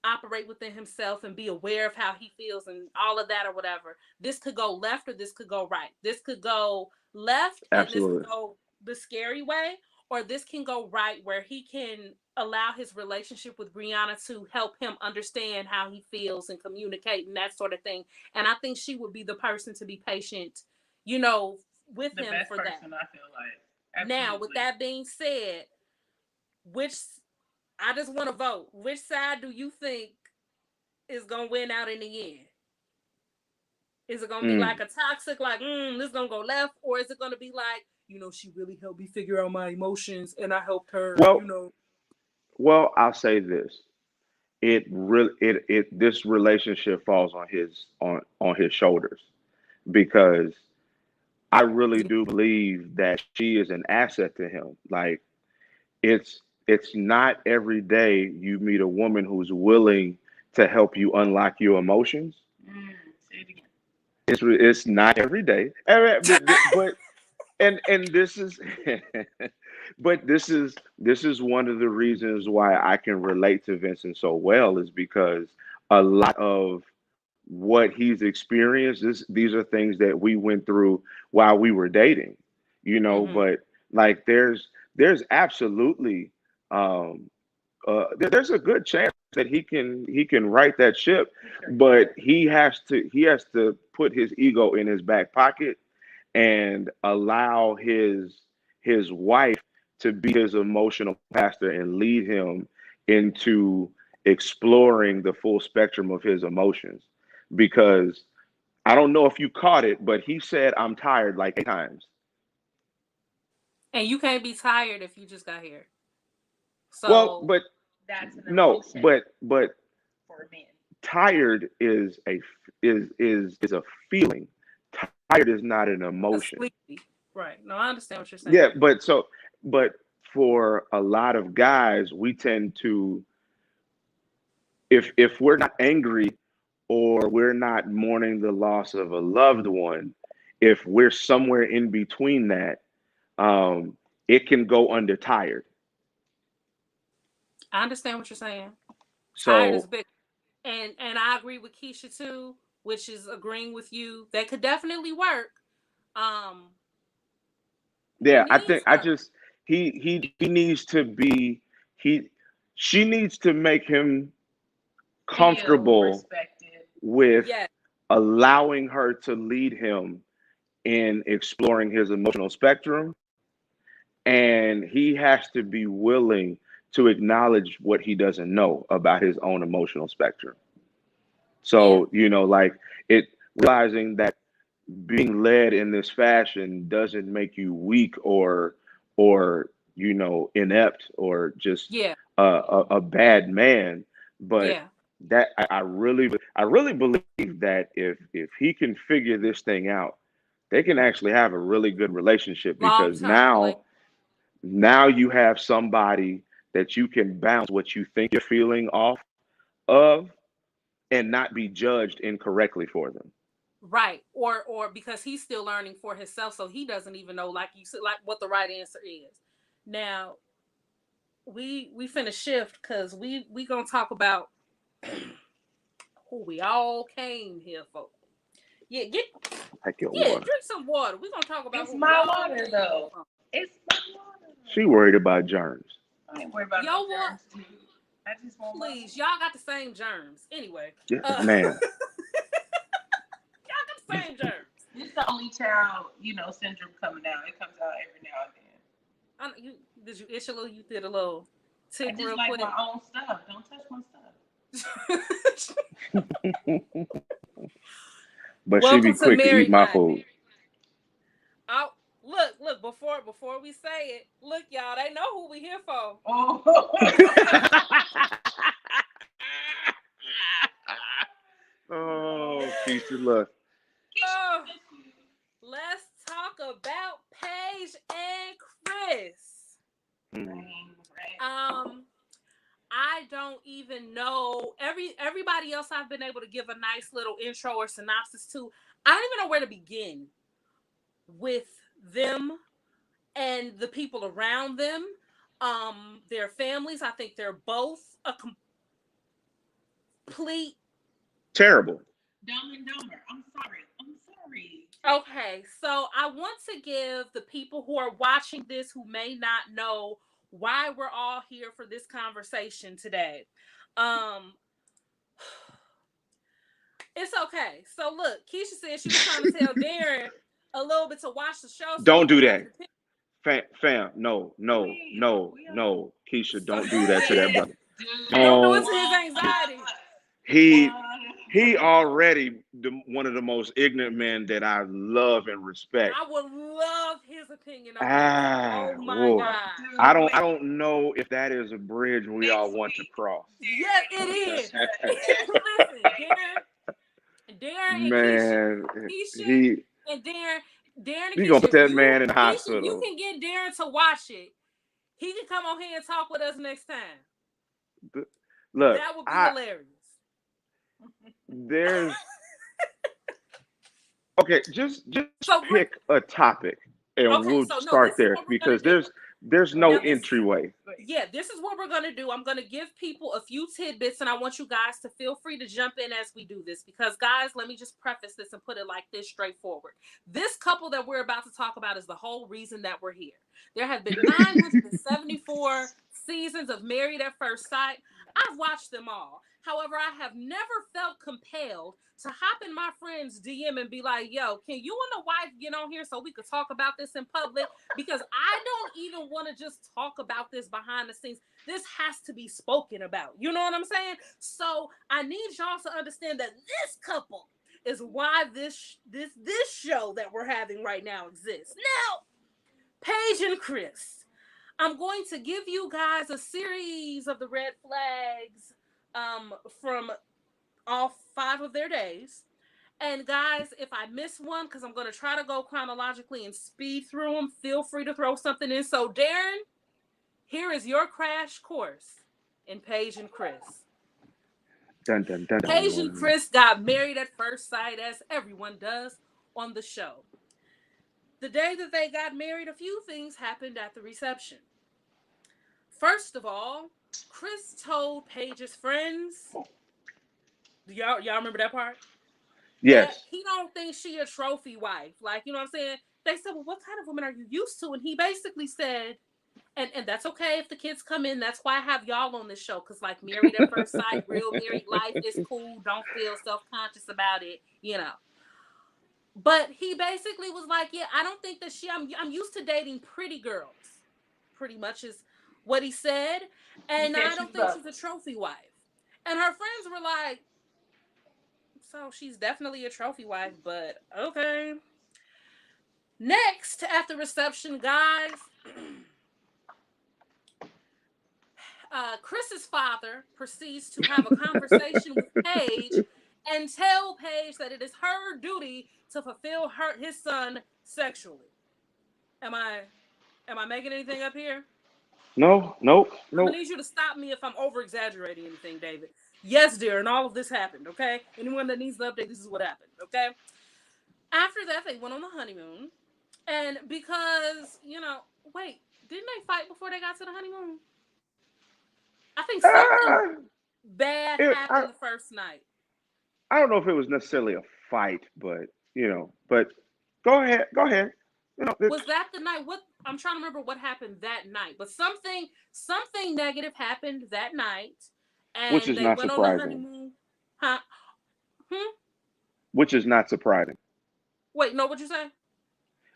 operate within himself and be aware of how he feels and all of that or whatever. This could go left or this could go right. This could go left and this could Absolutely. go the scary way, or this can go right where he can allow his relationship with Brianna to help him understand how he feels and communicate and that sort of thing. And I think she would be the person to be patient, you know, with the him best for that. person. I feel like Now, with absolutely that being said, which I just want to vote. Which side do you think is gonna win out in the end? Is it gonna be like Mm. a toxic, like, this gonna go left, or is it gonna be like, she really helped me figure out my emotions and I helped her, Well, I'll say this. It really it this relationship falls on his shoulders because I really Yeah. do believe that she is an asset to him. Like, it's not every day you meet a woman who's willing to help you unlock your emotions. say it again. It's not every day. But and this is but this is one of the reasons why I can relate to Vincent so well is because a lot of what he's experienced these are things that we went through while we were dating, Mm-hmm. but like there's absolutely um there's a good chance that he can right that ship, He sure can. but he has to put his ego in his back pocket and allow his wife to be his emotional pastor and lead him into exploring the full spectrum of his emotions. Because I don't know if you caught it, but he said I'm tired like 8 times. And you can't be tired if you just got here. Well, So but That's an no, emotion but for men. tired is a feeling. Tired is not an a emotion. sleepy. Right. No, I understand what you're Yeah, saying. but for a lot of guys, we tend to, if we're not angry or we're not mourning the loss of a loved one, if we're somewhere in between that, it can go under tired. I understand what you're saying. Tired is So big. And I agree with Keisha too, which is agreeing with you. That could definitely work. Um, he yeah, I think needs I her. just he needs to be he she needs to make him Feel comfortable respected. with Yes. allowing her to lead him in exploring his emotional spectrum, and he has to be willing to acknowledge what he doesn't know about his own emotional spectrum. Yeah. So, like, it realizing that being led in this fashion doesn't make you weak or inept or just Yeah. a bad man, but Yeah. that I really believe that if he can figure this thing out, they can actually have a really good relationship Long because term relate. now you have somebody that you can bounce what you think you're feeling off of and not be judged incorrectly for them. Right. Or because he's still learning for himself, so he doesn't even know, like you said, like what the right answer is. Now we finna shift because we gonna talk about who we all came here for. Yeah, Like your yeah, water. drink some water. We're gonna talk about It's who we my all water came here though. for. It's my water. She worried about germs. I ain't worried about no Yo, what? germs, dude. I just want my Please, y'all got the same germs. Anyway, Yeah, y'all man. got the same germs. This is the only child, syndrome coming out. It comes out every now and then. I know you did you itch a little? You did a little I tick just real like my quick. own stuff. Don't touch my stuff. but she be Welcome to quick to eat married my life. food. Oh, look, before we say it, look, y'all, they know who we here for. Oh, Keisha, look. Oh, let's talk about Paige and Chris. Mm. Um, I don't even know everybody else I've been able to give a nice little intro or synopsis to. I don't even know where to begin with them and the people around them, their families. I think they're both a complete. Terrible. Dumb and Dumber. I'm sorry. I'm sorry. Okay, so I want to give the people who are watching this who may not know why we're all here for this conversation today. Um, it's okay. So look, Keisha said she was trying to tell Darren a little bit to watch the show so he Don't can do have that. an opinion. Fam, no, no, no, no. Keisha, So don't do that to that brother. don't do it Don't. to his anxiety. He he already one of the most ignorant men that I love and respect. I would love his opinion on this. Ah, Oh my whoa. God. I don't know if that is a bridge we all want to cross. Yes, it is. Listen, Darren and Man, Keisha he and Darren and he gonna Keisha, put that man in the Keisha, if you hospital. can get Darren to watch it, he can come on here and talk with us next time. Look, That would be hilarious. there's okay, just So pick a topic and okay, we'll so no, start this is there what we're gonna because do. there's no Now this entryway. Yeah, this is what we're going to do. I'm going to give people a few tidbits, and I want you guys to feel free to jump in as we do this. Because, guys, let me just preface this and put it like this straightforward. This couple that we're about to talk about is the whole reason that we're here. There have been 974 seasons of Married at First Sight. I've watched them all. However, I have never felt compelled to hop in my friend's DM and be like, yo, can you and the wife get on here so we could talk about this in public? Because I don't even want to just talk about this behind the scenes. This has to be spoken about. You know what I'm saying? So I need y'all to understand that this couple is why this show that we're having right now exists. Now, Paige and Chris, I'm going to give you guys a series of the red flags from all 5 of their days. And guys, if I miss one, because I'm going to try to go chronologically and speed through them, feel free to throw something in. So, Darren, here is your crash course in Paige and Chris. Dun, dun, dun, Paige and dun. Chris got married at first sight, as everyone does on the show. The day that they got married, a few things happened at the reception. First of all, Chris told Paige's friends, y'all remember that part? That Yes. he don't think she a trophy wife. Like, you know what I'm saying? They said, well, what kind of woman are you used to? And he basically said, and that's okay if the kids come in. That's why I have y'all on this show. Because, like, married at first sight, real married life is cool. Don't feel self-conscious about it, you know. But he basically was like, yeah, I don't think that I'm used to dating pretty girls. Pretty much is what he said. And I don't think she's a trophy wife. And her friends were like, so she's definitely a trophy wife, but okay. Next, at the reception, guys, Chris's father proceeds to have a conversation with Paige and tell Paige that it is her duty to fulfill his son sexually. Am I making anything up here? No, nope, I'm nope. gonna need you to stop me if I'm over exaggerating anything, David. Yes, dear, and all of this happened. Okay, anyone that needs the update, this is what happened. Okay. After that, they went on the honeymoon, and because wait, didn't they fight before they got to the honeymoon? I think something Ah, bad it, happened the first night. I don't know if it was necessarily a fight, but but go ahead, go ahead. You know, Was that the night? What I'm trying to remember what happened that night, but something negative happened that night, which and is they not went on the surprising. honeymoon. Huh? Hmm? Which is not surprising. Wait, no, what you say?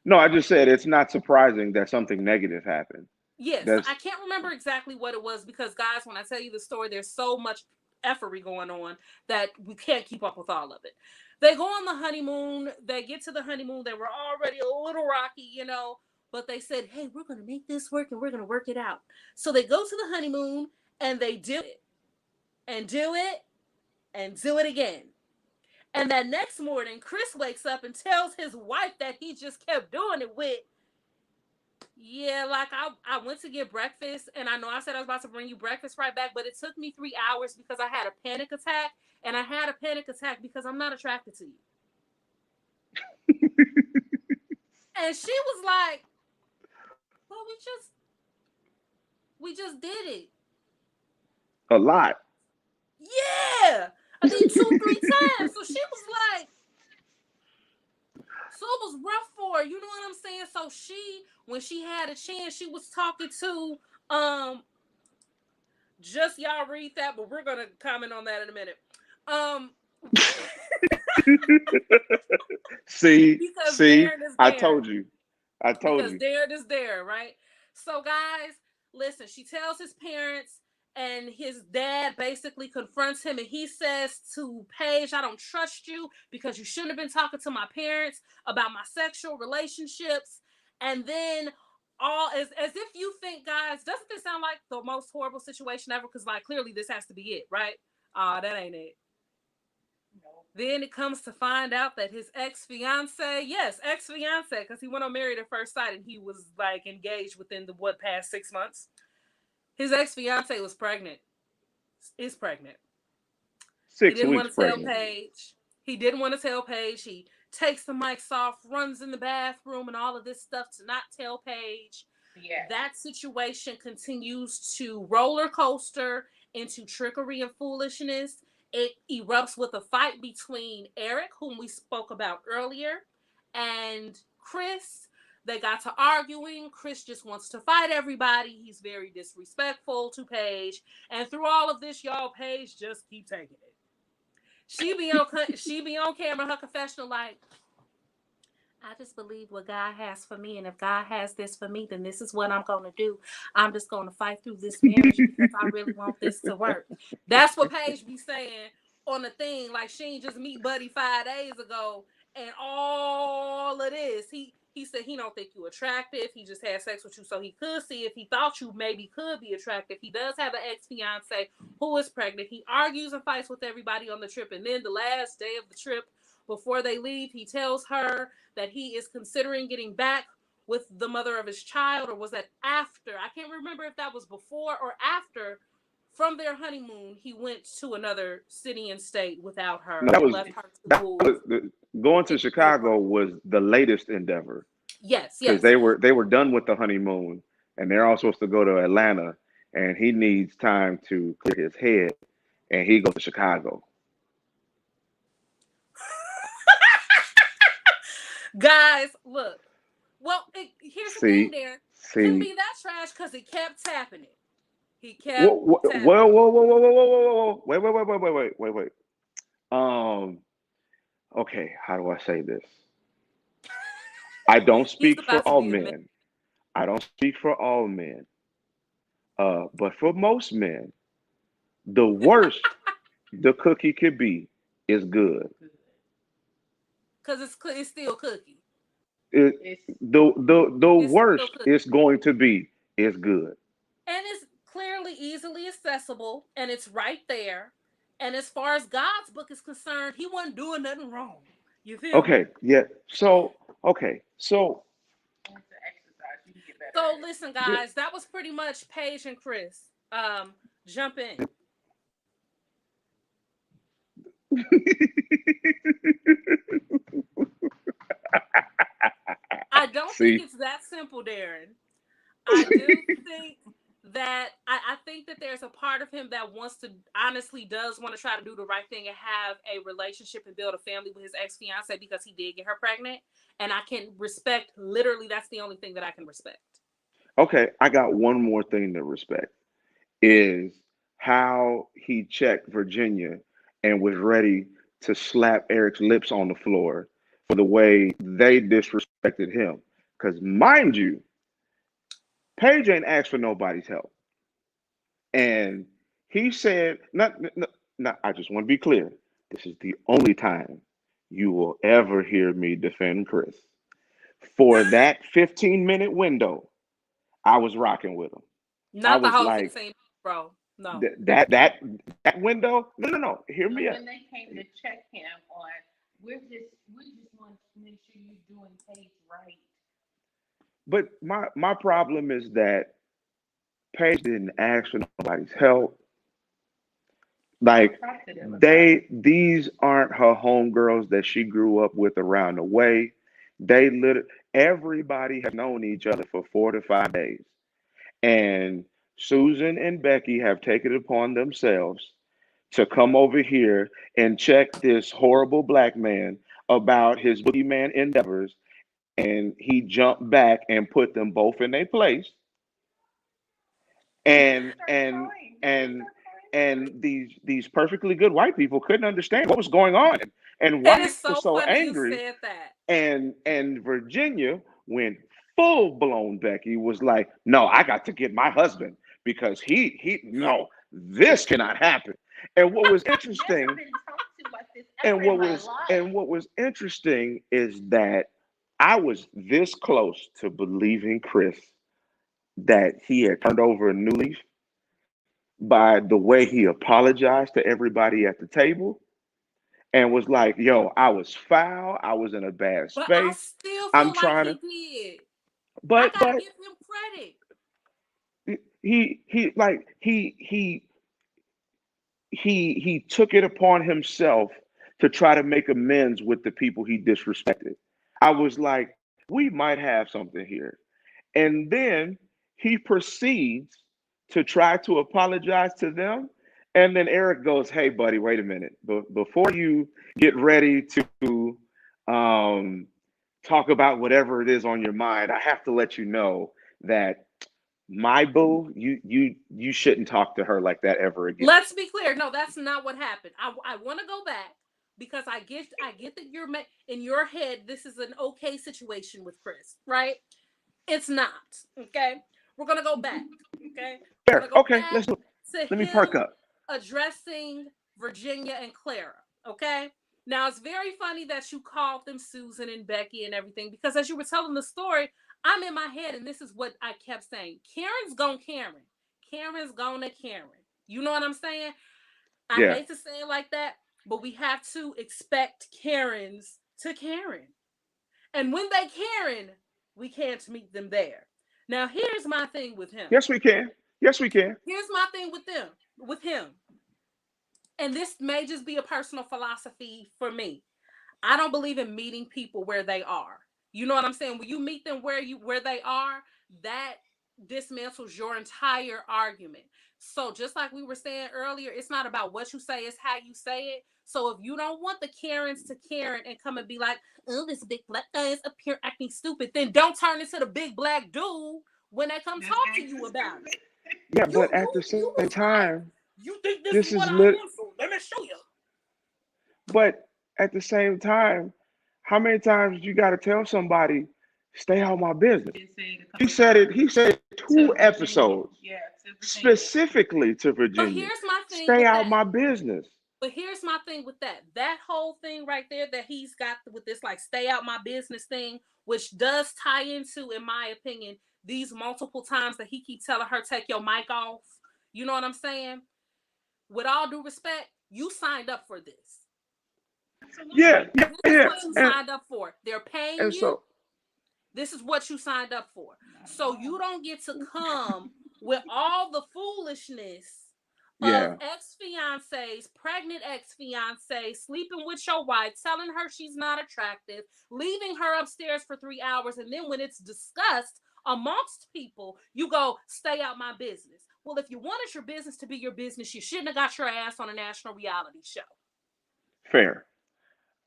No, I just said it's not surprising that something negative happened. Yes, I That's can't remember exactly what it was because, guys, when I tell you the story, there's so much. effery going on that we can't keep up with all of it. They go on the honeymoon. They get to the honeymoon. They were already a little rocky, but they said, hey, we're going to make this work and we're going to work it out. So they go to the honeymoon and they do it and do it and do it again. And that next morning, Chris wakes up and tells his wife that he just kept doing it with, yeah, like I went to get breakfast, and I know I said I was about to bring you breakfast right back, but it took me 3 hours because I had a panic attack, and I had a panic attack because I'm not attracted to you. And she was like, well, we just did it. A lot. Yeah. I did 2-3 times. So she was like, so it was rough for her, you know what I'm saying? So when she had a chance, she was talking to just y'all read that, but we're gonna comment on that in a minute. Um See, because see, Darren is I there. told you. I told Because you. Darren is there, right? So guys, listen, she tells his parents, and his dad basically confronts him, and he says to Paige, I don't trust you because you shouldn't have been talking to my parents about my sexual relationships. And then as if you think, guys, doesn't this sound like the most horrible situation ever? Because like clearly this has to be it, right? That ain't it. Then it comes to find out that his ex-fiance, yes, ex-fiance, because he went on Married at First Sight and he was like engaged within the past 6 months. His ex-fiance was pregnant. Is pregnant. He Six didn't weeks want to tell pregnant. Paige. He didn't want to tell Paige. He takes the mics off, runs in the bathroom, and all of this stuff to not tell Paige. Yes. That situation continues to roller coaster into trickery and foolishness. It erupts with a fight between Eric, whom we spoke about earlier, and Chris. They got to arguing. Chris just wants to fight everybody. He's very disrespectful to Paige. And through all of this, y'all, Paige just keep taking it. She be on camera, her confessional, like, I just believe what God has for me. And if God has this for me, then this is what I'm going to do. I'm just going to fight through this marriage because I really want this to work. That's what Paige be saying on the thing. Like, she ain't just meet Buddy 5 days ago and all of this. He said he don't think you attractive. He just had sex with you so he could see if he thought you maybe could be attractive. He does have an ex-fiance who is pregnant. He argues and fights with everybody on the trip. And then the last day of the trip, before they leave, he tells her that he is considering getting back with the mother of his child, or was that after? I can't remember if that was before or after. From their honeymoon, he went to another city and state without No, her that and was left her to move going to in New York. Chicago was the latest endeavor Yes, because yes. they were done with the honeymoon and they're all supposed to go to Atlanta and he needs time to clear his head and he goes to Chicago. Guys, look. Well, here's the thing, See, Darren. Couldn't see. be that trash because he kept tapping it. He kept Whoa, whoa, tapping whoa, it. whoa, whoa, whoa, whoa, whoa, whoa, wait. Um, okay, how do I say this? I don't He's speak for about to all be a man. men. I don't speak for all men. But for most men, the worst the cookie could be is good. Because it's still cookie. It, It's the It's still worst cookie. it's going to be is good. And it's clearly easily accessible, and it's right there. And as far as God's book is concerned, he wasn't doing nothing wrong. You feel me? Okay, yeah. So it's an exercise. You can get better So at it. listen, guys, that was pretty much Paige and Chris. Jump in. I don't think see, it's that simple, Darren. I do think that I think that there's a part of him that wants to honestly does want to try to do the right thing and have a relationship and build a family with his ex-fiance because he did get her pregnant. And I can respect, literally, that's the only thing that I can respect. okay, I got one more thing to respect is how he checked Virginia and was ready to slap Eric's lips on the floor for the way they disrespected him. Because mind you, Paige ain't asked for nobody's help. And he said, not, Now, I just want to be clear. This is the only time you will ever hear me defend Chris. For that 15-minute window, I was rocking with him. I Not the was whole like, 15, bro. No. that window. No, no, no. Hear So me out. when they came to check him on, we just want to make sure you're doing things right. But my problem is that Paige didn't ask for nobody's help. Don't Like talk to them about it. these aren't her homegirls that she grew up with around the way. Everybody has known each other for 4 to 5 days. And Susan and Becky have taken it upon themselves to come over here and check this horrible black man about his boogeyman endeavors. And he jumped back and put them both in their place. And then they And start and crying. Then they and start crying too. and these perfectly good white people couldn't understand what was going on and why It he is was so so funny you angry. said that. And Virginia went full blown Becky was like, no, I got to get my husband because he no, this cannot happen. And what was I've never interesting, been talked to like this ever in my life. and what was interesting is that I was this close to believing Chris that he had turned over a new leaf by the way he apologized to everybody at the table and was like, yo, I was foul, I was in a bad But I space. still I'm feel like trying he to did. I but gotta give him credit. he like he took it upon himself to try to make amends with the people he disrespected. I was like, we might have something here. And then he proceeds to try to apologize to them. And then Eric goes, hey, buddy, wait a minute. Before you get ready to um, talk about whatever it is on your mind, I have to let you know that my boo, you shouldn't talk to her like that ever again. Let's be clear. No, that's not what happened. I want to go back because I get that you're in your head. This is an okay situation with Chris, right? It's not. Okay, we're gonna go back. Okay, we're gonna Fair. go Okay, back let's do it. to Let me perk him up. addressing Virginia and Clara. Okay. Now it's very funny that you called them Susan and Becky and everything because as you were telling the story, I'm in my head and this is what I kept saying. Karen's gone Karen. Karen's gonna Karen. You know what I'm saying? I Yeah. hate to say it like that, but we have to expect Karens to Karen. And when they Karen, we can't meet them there. Now here's my thing with him. Yes, we can. Yes, we can. Here's my thing with him. And this may just be a personal philosophy for me. I don't believe in meeting people where they are. You know what I'm saying? When you meet them where they are, that dismantles your entire argument. So just like we were saying earlier, it's not about what you say, it's how you say it. So if you don't want the Karens to Karen and come and be like, oh, this big black guy is up here acting stupid, then don't turn into the big black dude when they come That's talk to you acting about it. stupid. Yeah, You but you at the you same was right. time, You think this is this what is I lit. am, so let me show you. But at the same time, how many times you got to tell somebody, stay out of my He business? did say it a He couple said it. times He said it to two Virginia. episodes Yeah, to Virginia. specifically to But Virginia. here's my thing Stay with out that. my business. But here's my thing with that. That whole thing right there that he's got with this like stay out my business thing, which does tie into, in my opinion, these multiple times that he keeps telling her take your mic off. You know what I'm saying? With all due respect, you signed up for this. Yeah, Absolutely. yeah, This is yeah. what you And signed up for. They're paying and you. so This is what you signed up for. Not at So you all. don't get to come with all the foolishness of yeah, ex-fiancés, pregnant ex-fiancés, sleeping with your wife, telling her she's not attractive, leaving her upstairs for 3 hours, and then when it's discussed amongst people, you go, stay out my business. Well, if you wanted your business to be your business, you shouldn't have got your ass on a national reality show. fair.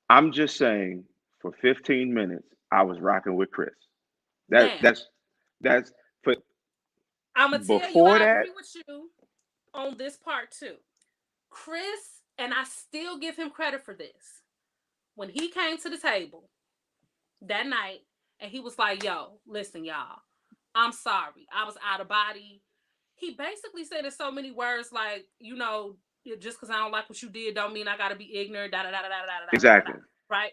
I'm just saying, for 15 minutes, I was rocking with Chris. That Now, that's for I'm going to tell you, before I that. agree with you on this part too. Chris, and I still give him credit for this. When he came to the table that night and he was like, yo, listen, y'all, I'm sorry. I was out of body. He basically said in so many words, like, you know, Just because I don't like what you did, don't mean I gotta be ignorant. Da da da da da da da da da. Exactly. Right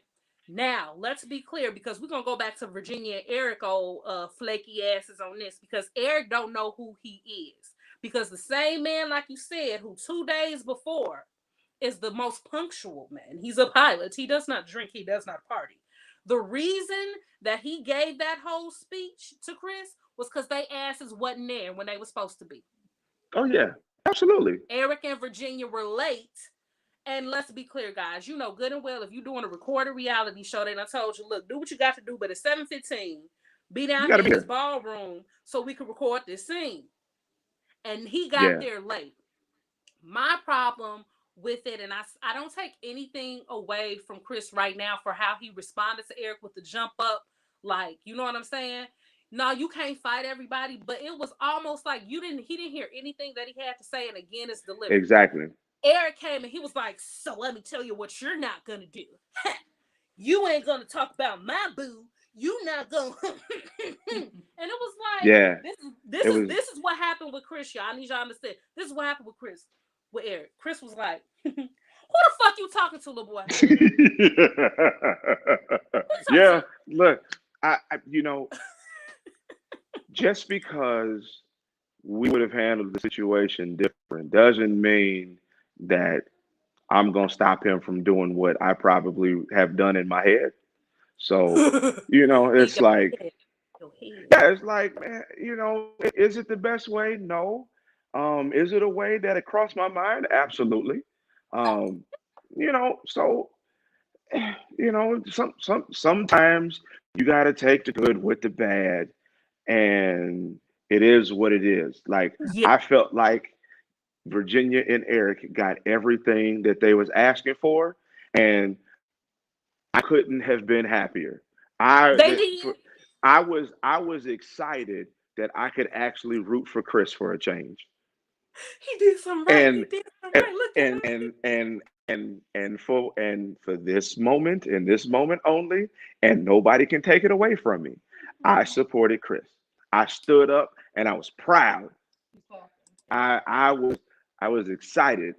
now, let's be clear because we're gonna go back to Virginia and Eric, old flaky asses on this because Eric don't know who he is because the same man, like you said, who 2 days before is the most punctual man. He's a pilot. He does not drink. He does not party. The reason that he gave that whole speech to Chris was because they asses wasn't there when they were supposed to be. Oh yeah, absolutely. Eric and Virginia were late. And let's be clear, guys. You know good and well if you're doing a recorded reality show, they done told you, look, do what you got to do, but at 7:15, be You down got here to in be this there. ballroom so we can record this scene. And he got Yeah, there late. My problem with it, and I don't take anything away from Chris right now for how he responded to Eric with the jump up, like, you know what I'm saying? No, you can't fight everybody, but it was almost like he didn't hear anything that he had to say, and again, it's delivery. exactly. Eric came and he was like, so let me tell you what you're not gonna do. You ain't gonna talk about my boo. You not gonna and it was like Yeah, this is it was. this is what happened with Chris, y'all. I need y'all to understand. This is what happened with Chris, with Eric. Chris was like, who the fuck you talking to, little boy? Who you talking Yeah, to? look, just because we would have handled the situation different doesn't mean that I'm gonna stop him from doing what I probably have done in my head. So, In it's like, your head. yeah, it's like, man, is it the best way? No. Is it a way that it crossed my mind? Absolutely. Um, so sometimes you got to take the good with the bad, and it is what it is. Like Yeah. I felt like Virginia and Eric got everything that they was asking for, and I couldn't have been happier. I They that did. for, I was excited that I could actually root for Chris for a change, He did something right. He and did something and right. Look at and him. and for this moment, in this moment only, and nobody can take it away from me. I supported Chris. I stood up and I was proud. I was excited.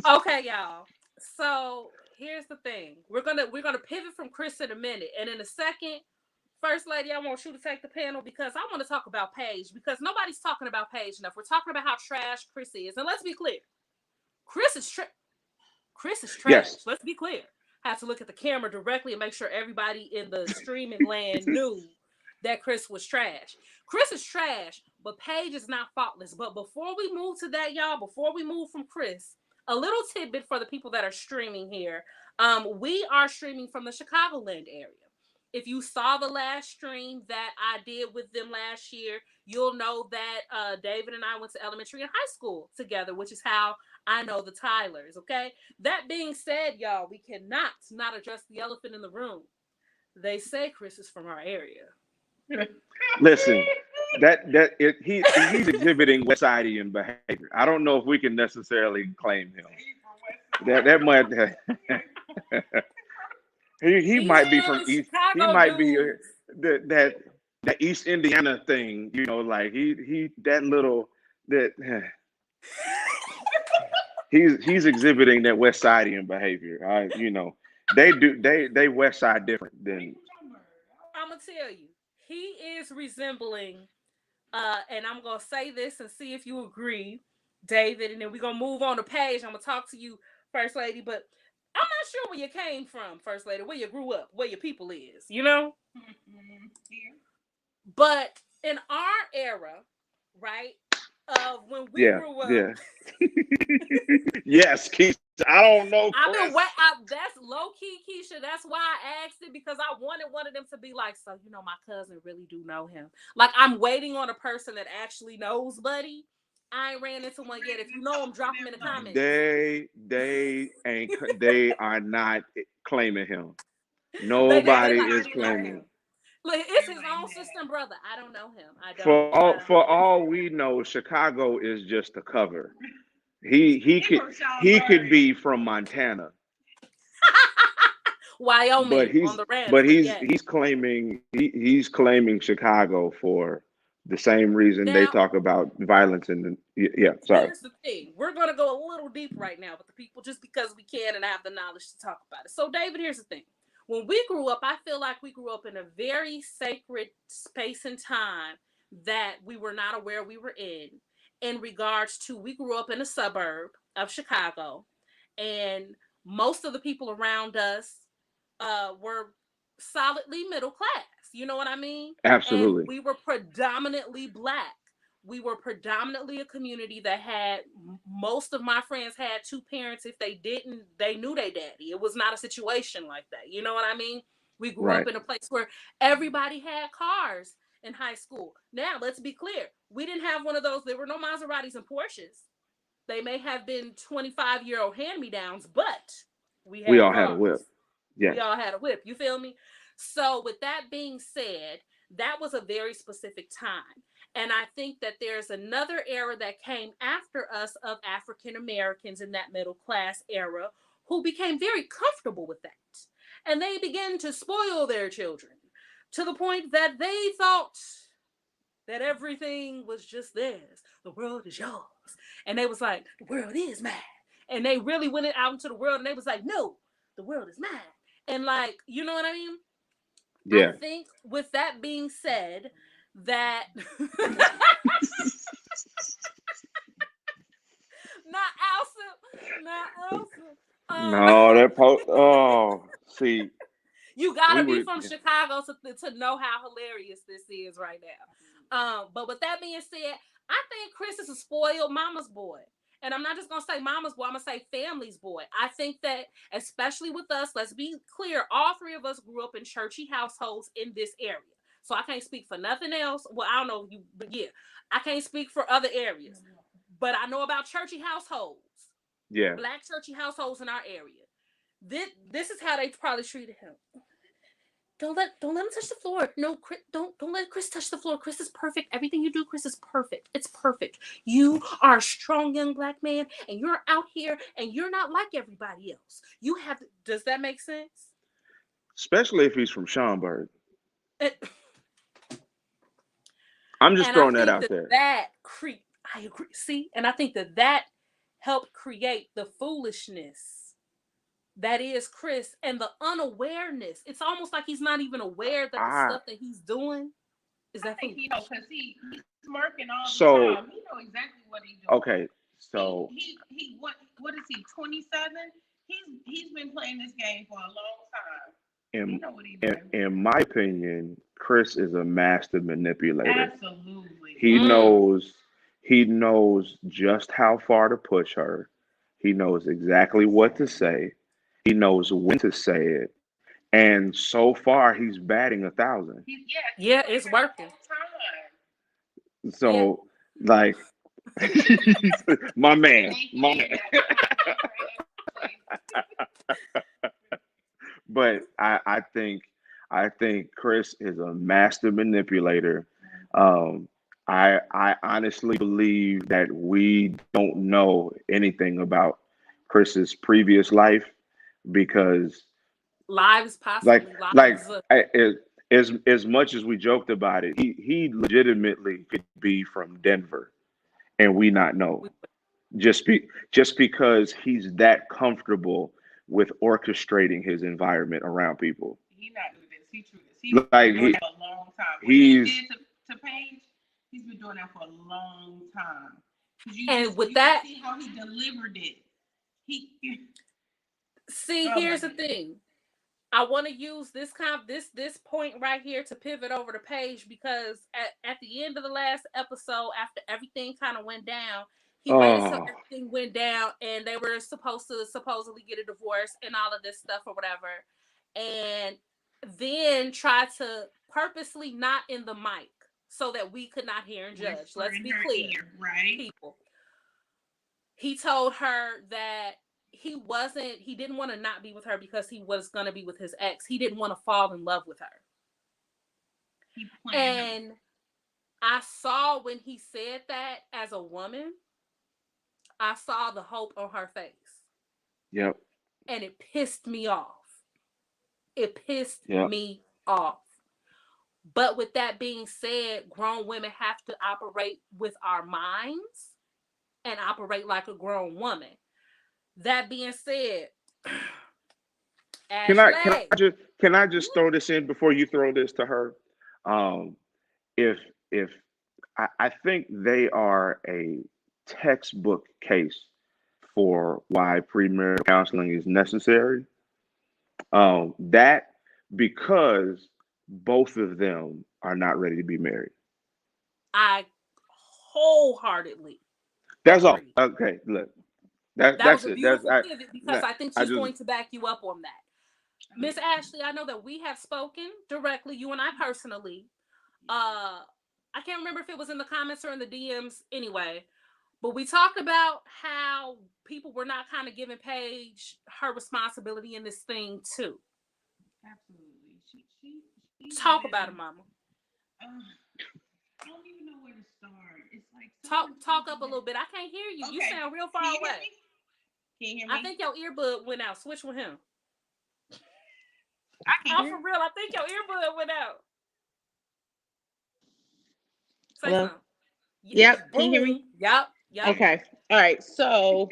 Okay, y'all. So here's the thing. We're gonna pivot from Chris in a minute, and in a second, First Lady, I want you to take the panel because I want to talk about Paige because nobody's talking about Paige enough. We're talking about how trash Chris is, and let's be clear, Chris is tra- Chris is Yes. trash. Let's be clear. I have to look at the camera directly and make sure everybody in the streaming land knew that Chris was trash. Chris is trash, but Paige is not faultless. But before we move to that, y'all, before we move from Chris, a little tidbit for the people that are streaming here. We are streaming from the Chicagoland area. If you saw the last stream that I did with them last year, you'll know that David and I went to elementary and high school together, which is how I know the Tylers. Okay. That being said, y'all, we cannot not address the elephant in the room. They say Chris is from our area. Listen, he's exhibiting West Sidean behavior. I don't know if we can necessarily claim him. That might he He's might be from in East. He Chicago might be dudes. that East Indiana thing. Like he that little that he's exhibiting that West Sidean behavior. They West Side different than. I'm gonna tell you, he is resembling, and I'm gonna say this and see if you agree, David, and then we're gonna move on to Paige. I'm gonna talk to you, First Lady, but I'm not sure where you came from, First Lady, where you grew up, where your people is, you know? But in our era, right, of when we Yeah, grew up, yeah. Yes, Keisha. I don't know, I've Chris. been wait. That's low key, Keisha. That's why I asked it because I wanted one of them to be like, so my cousin really do know him. Like I'm waiting on a person that actually knows, buddy. I ain't ran into one yet. If you know him, drop him in the comments. They are not claiming him. They Nobody like is they know claiming. him. Look, it's his own sister brother. I don't know him. I don't. For all we know, Chicago is just a cover. He could be from Montana, but Wyoming on he's the ranch, but but he's yeah. he's claiming Chicago for The same reason they Now, talk about violence in the, yeah, sorry. here's the thing. We're going to go a little deep right now with the people just because we can and I have the knowledge to talk about it. So, David, here's the thing. When we grew up, I feel like we grew up in a very sacred space and time that we were not aware we were in regards to we grew up in a suburb of Chicago, and most of the people around us were solidly middle class. You know what I mean? And Absolutely. we were predominantly black. We were predominantly a community that had most of my friends had two parents. If they didn't, they knew their daddy. It was not a situation like that. You know what I mean? We grew up Right. in a place where everybody had cars in high school. Now, let's be clear. We didn't have one of those. There were no Maseratis and Porsches. They may have been 25-year-old hand-me-downs, but we We had all had a cars. whip. We Yes. all had a whip. You feel me? So, with that being said, that was a very specific time. And I think that there's another era that came after us of African Americans in that middle class era who became very comfortable with that. And they began to spoil their children to the point that they thought that everything was just theirs. The world is yours. And they was like, the world is mine. And they really went out into the world and they was like, no, the world is mine. And like, you know what I mean? I Yeah. think with that being said, that not Elsa, not Elsa. No, oh, see, You we gotta be would, from Chicago to know how hilarious this is right now. But with that being said, I think Chris is a spoiled mama's boy. And I'm not just gonna say mama's boy, I'm gonna say family's boy. I think that, especially with us, let's be clear, all three of us grew up in churchy households in this area. So I can't speak for nothing else. Well, I don't know you, but yeah, I can't speak for other areas. But I know about churchy households, yeah. black churchy households in our area. This is how they probably treated him. Don't let him touch the floor. No, Chris, don't let Chris touch the floor. Chris is perfect. Everything you do, Chris, is perfect. It's perfect. You are a strong young black man, and you're out here, and you're not like everybody else. You have. Does that make sense? Especially if he's from Schaumburg. And, I'm just and I throwing that think out that there. that cre- I agree. See, and I think that that helped create the foolishness that is Chris and the unawareness. It's almost like he's not even aware that the I stuff that he's doing is I that think he know foolish. because he's smirking all the so time. He know exactly what he's doing. okay. He So he what is he 27? He's been playing this game for a long time. He in know what he's doing. in my opinion, Chris is a master manipulator. Absolutely. He Mm. knows he knows just how far to push her. He knows exactly what to say. He knows when to say it. And so far he's batting 1,000. He's Yeah, playing it's her the working. whole time. Yeah. So like my man, Thank you, my man. exactly. Thank you for But I think Chris is a master manipulator. Um, I honestly believe that we don't know anything about Chris's previous life because Lives, like possibly like lives. as much as we joked about it, he legitimately could be from Denver and we not know We, just because he's that comfortable with orchestrating his environment around people. He not do this. He true this. He's Like been doing that for a long time. What he he's did to Paige, he's been doing that for a long time. Cause and with you can that, see how he delivered it. He see, oh my here's the goodness. thing. I want to use this point right here to pivot over the page because at the end of the last episode, after everything kind of went down, he waited till oh everything went down and they were supposed to supposedly get a divorce and all of this stuff or whatever, and then tried to purposely not in the mic so that we could not hear and judge. Whisper Let's in be her clear, ear, right? people. He told her that he didn't want to not be with her because he was going to be with his ex. He didn't want to fall in love with her. He planned her. And I saw when he said that as a woman, I saw the hope on her face. yep, And it pissed me off. It pissed yep. me off. But with that being said, grown women have to operate with our minds and operate like a grown woman. That being said, Can I Ashley. can I just throw this in before you throw this to her? Um, if if I think they are a textbook case for why premarital counseling is necessary. That because both of them are not ready to be married. I wholeheartedly That's all. agree. Okay, look, That was that's a it. That's beautiful pivot because I think I she's just going to back you up on that. Oh Miss yeah. Ashley, I know that we have spoken directly, you and I personally. Uh I can't remember if it was in the comments or in the DMs anyway, but we talked about how people were not kind of giving Paige her responsibility in this thing too. Absolutely. She's Talk about it, been. mama. Uh, I don't even know where to start. It's like someone Talk told up you a little that. bit. I can't hear you. You Okay. sound real Can far you hear away. me? Can you hear I me? think your earbud went out. Switch with him. I can I'm hear. for real. I think your earbud went out. Say Hello. something. Yep. Can you hear me? Boom. Yup. Yup. Okay. All right. So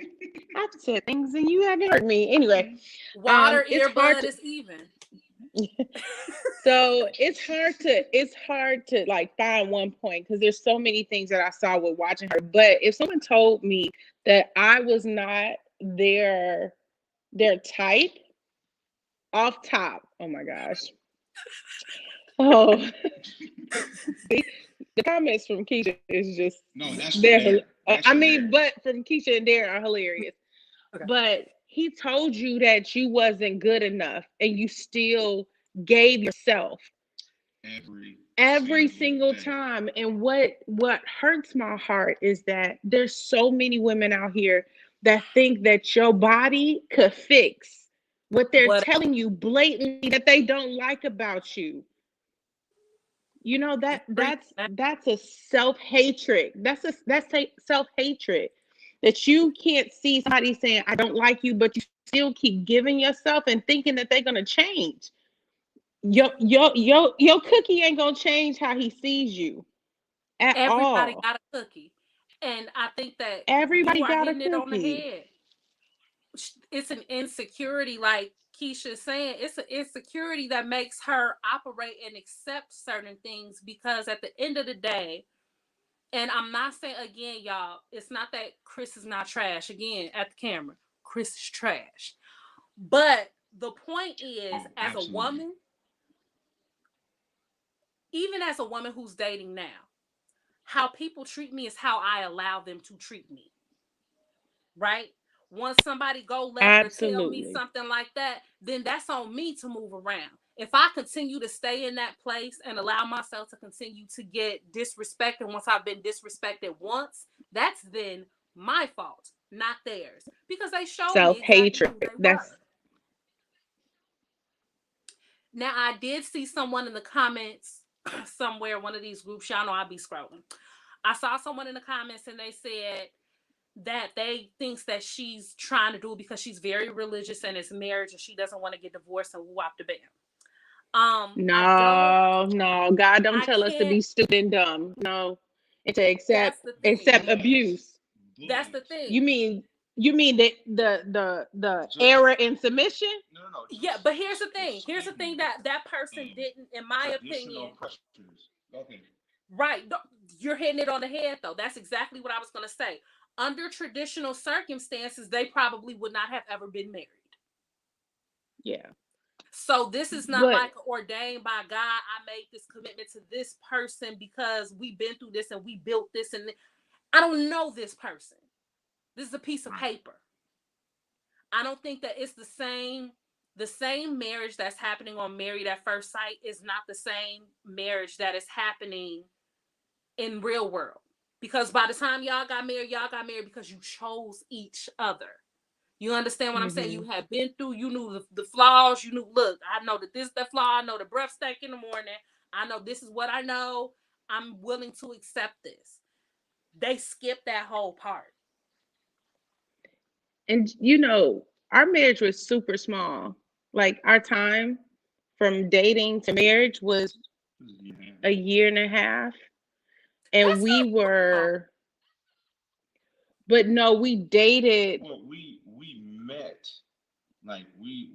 I've said things and you haven't heard me. Anyway, Water it's hard earbud to is even. so it's hard to like find one point because there's so many things that I saw with watching her. But if someone told me that I was not their type off top, oh my gosh. Oh, the comments from Keisha is just no. That's for they're there. That's I for mean, there. but from Keisha and Darren are hilarious. Okay. But he told you that you wasn't good enough and you still gave yourself Every every single single day. time. And what hurts my heart is that there's so many women out here that think that your body could fix what they're What? telling you blatantly that they don't like about you. You know It's that preach, that's man. that's a self-hatred. That's a self-hatred that you can't see somebody saying I don't like you, but you still keep giving yourself and thinking that they're gonna change. Your cookie ain't gonna change how he sees you at Everybody all. got a cookie. And I think that you Everybody are got a hitting it on the cookie. head. It's an insecurity, like Keisha's saying. It's an insecurity that makes her operate and accept certain things because at the end of the day, and I'm not saying again, y'all, it's not that Chris is not trash. Again, at the camera, Chris is trash. But the point is, Oh, as a absolutely. woman, even as a woman who's dating now, how people treat me is how I allow them to treat me, right? Once somebody go left or tell me Absolutely. something like that, then that's on me to move around. If I continue to stay in that place and allow myself to continue to get disrespected once I've been disrespected once, that's then my fault, not theirs, because they showed me exactly Self-hatred. who they That's were. Now, I did see someone in the comments somewhere, one of these groups, y'all know I be scrolling. I saw someone in the comments and they said that they thinks that she's trying to do it because she's very religious and it's marriage and she doesn't want to get divorced and whoop the bam. I don't, no. God don't I tell us to can't. be stupid and dumb. No. And to That's accept the thing. accept But abuse. That's the but You thing. mean you mean the just error in submission? no, Yeah, just but here's the thing. just Here's the speaking thing that that person of didn't, in my additional opinion, pressures. Okay. right. You're hitting it on the head though. That's exactly what I was going to say. Under traditional circumstances, they probably would not have ever been married. Yeah. So this is not But like ordained by God. I made this commitment to this person because we've been through this and we built this, and I don't know this person. This is a piece of Right. paper. I don't think that it's the same. The same marriage that's happening on Married at First Sight is not the same marriage that is happening in real world. Because by the time y'all got married because you chose each other. You understand what I'm saying? You mhm. had been through, you knew the flaws. You knew, look, I know that this is the flaw. I know the breath stank in the morning. I know this is what I know. I'm willing to accept this. They skipped that whole part. And our marriage was super small. Like our time from dating to marriage was was a year and a a half. year and a half, and That's we not long. were, but no, we dated Well, we met like we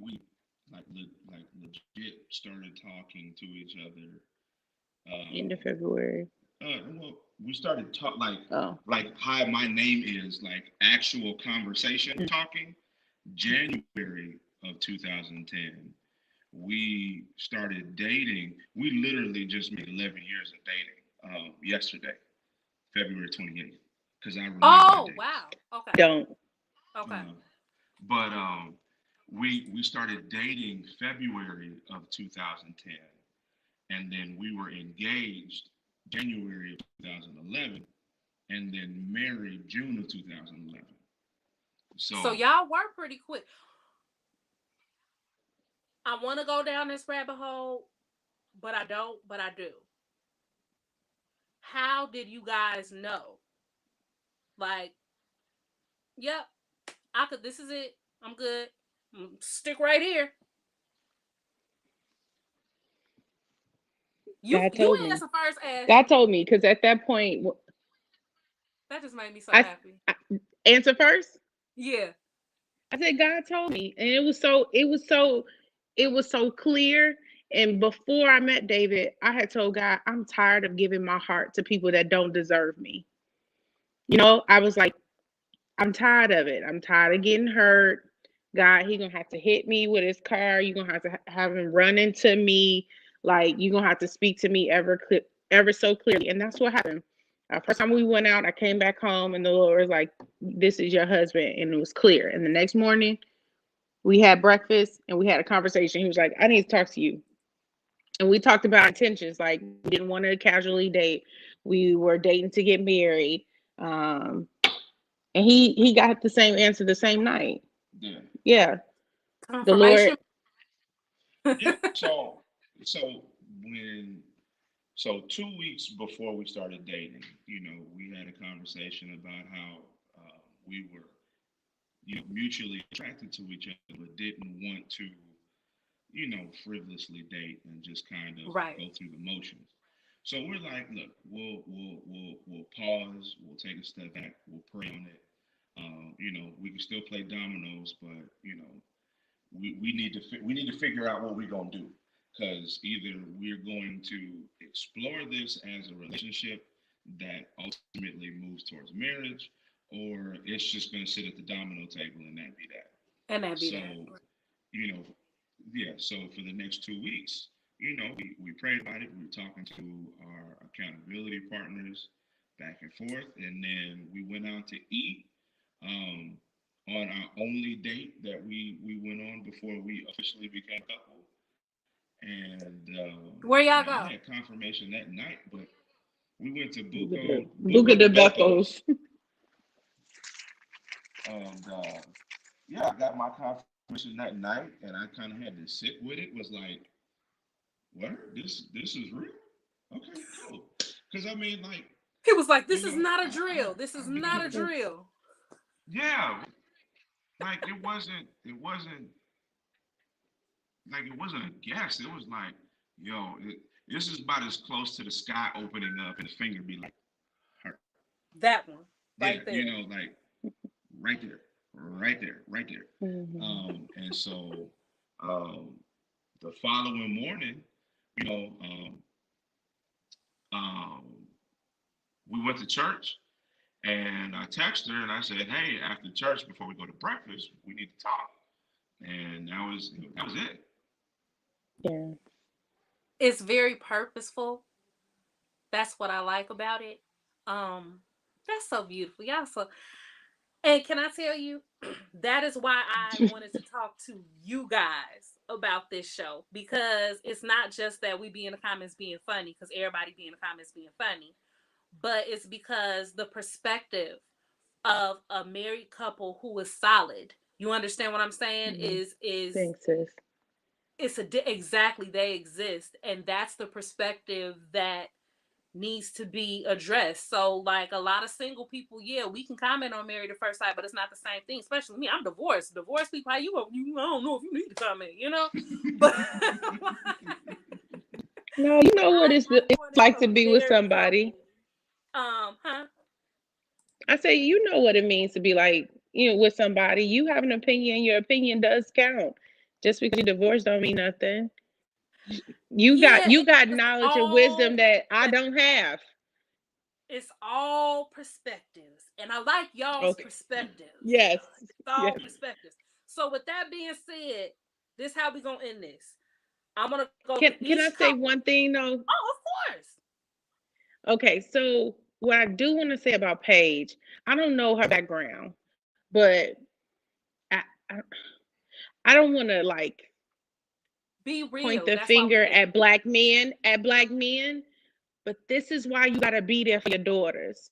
like legit started talking to each other. end of Um, February. well, we started Oh, like hi, my name is like actual conversation talking. January of 2010, we started dating. We literally just made 11 years of dating yesterday, February 28th, because I remember the Oh dates. wow. Okay. don't. Okay. Uh, but we started dating February of 2010, and then we were engaged January of 2011, and then married June of 2011. So So y'all were pretty quick. I want to go down this rabbit hole, but I don't. But I do. How did you guys know? Like, yep, I could. This is it. I'm good. Stick right here. You God you told me. answer first, God Ashley. told me because at that point, That just made me so I, happy. I answer first. Yeah. I said God told me, and it was so clear. And before I met David, I had told God, I'm tired of giving my heart to people that don't deserve me. I was like, I'm tired of it. I'm tired of getting hurt. God, he gonna have to hit me with his car. You're gonna have to have him run into me. Like you're gonna have to speak to me ever so clearly. And that's what happened. First time we went out, I came back home, and the Lord was like, "This is your husband," and it was clear. And the next morning, we had breakfast and we had a conversation. He was like, "I need to talk to you." And we talked about intentions. Like we didn't want to casually date. We were dating to get married. Um, and he got the same answer the same night. yeah, Yeah. The Lord. Confirmation. yeah. So when 2 weeks before we started dating, we had a conversation about how we were, mutually attracted to each other, but didn't want to, frivolously date and just kind of Right. go through the motions. So we're like, look, we'll pause, we'll take a step back, we'll pray on it. We can still play dominoes, but we need to figure out what we're gonna do, because either we're going to explore this as a relationship that ultimately moves towards marriage, or it's just going to sit at the domino table and that be that. And that be So that. you know, yeah. So for the next 2 weeks, we prayed about it. We were talking to our accountability partners back and forth, and then we went out to eat. Um, on our only date that we went on before we officially became a couple. And Where y'all I go? had confirmation that night, but we went to Buca Buca de de Bepos, Bepos. and yeah, I got my confirmation that night, and I kind of had to sit with it. Was like, what? This is real? Okay, cool. Because I mean, like, He was like, you "This is know, not a drill. This is I not a begin, drill." yeah, like it wasn't a guess. It was like, yo, this is about as close to the sky opening up and the finger be like, her. That one Yeah, right there. like right there, right there, right there. Mhm. And so um, the following morning, you know, um, um, we went to church, and I texted her and I said, hey, after church, before we go to breakfast, we need to talk. And that was it. Yeah. It's very purposeful. That's what I like about it. Um, that's so beautiful. Y'all so and can I tell you, that is why I wanted to talk to you guys about this show, because it's not just that we be in the comments being funny, because everybody be in the comments being funny, but it's because the perspective of a married couple who is solid. You understand what I'm saying? Mhm. Is Thanks, sis. exactly, they exist, and that's the perspective that needs to be addressed. So like a lot of single people, yeah, we can comment on married at first sight, but it's not the same thing. Especially me, I'm divorced. Divorced people, how you I don't know if you need to comment, But No, you know I what know it's what it's like to be with very somebody. funny. Huh? I say, you know what it means to be like, with somebody. You have an opinion. Your opinion does count. Just because you're divorced don't mean nothing. You got Yeah, you got it's knowledge and wisdom all that I perspective. don't have. It's all perspectives, and I like y'all's Okay. perspectives. Yes. It's all Yes. perspectives. So with that being said, this how we gonna end this. I'm gonna go through Can each I say couple. one thing though? Oh, of course. Okay, so what I do want to say about Paige, I don't know her background, but I I, I don't want to like Be point real. the That's why we finger here. at black men, but this is why you got to be there for your daughters.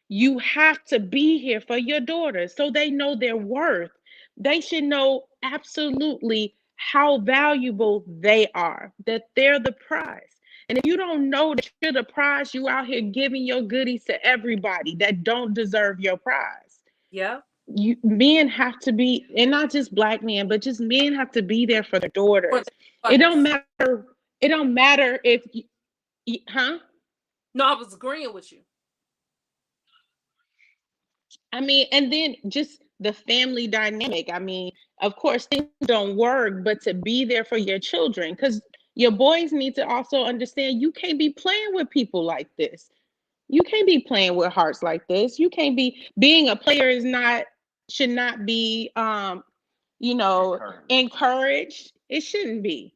You have to be here for your daughters so they know their worth. They should know absolutely how valuable they are, that they're the prize. And if you don't know that you're the prize, you out here giving your goodies to everybody that don't deserve your prize. Yeah. You men have to be, and not just black men, but just men have to be there for their For daughters. the It don't daughters. matter. It don't matter if huh? No, I was agreeing with you. I mean, and then just the family dynamic. I mean, of course, things don't work, but to be there for your children, because your boys need to also understand you can't be playing with people like this. You can't be playing with hearts like this. You can't be being a player is not should not be you know encouraged. encouraged. It shouldn't be.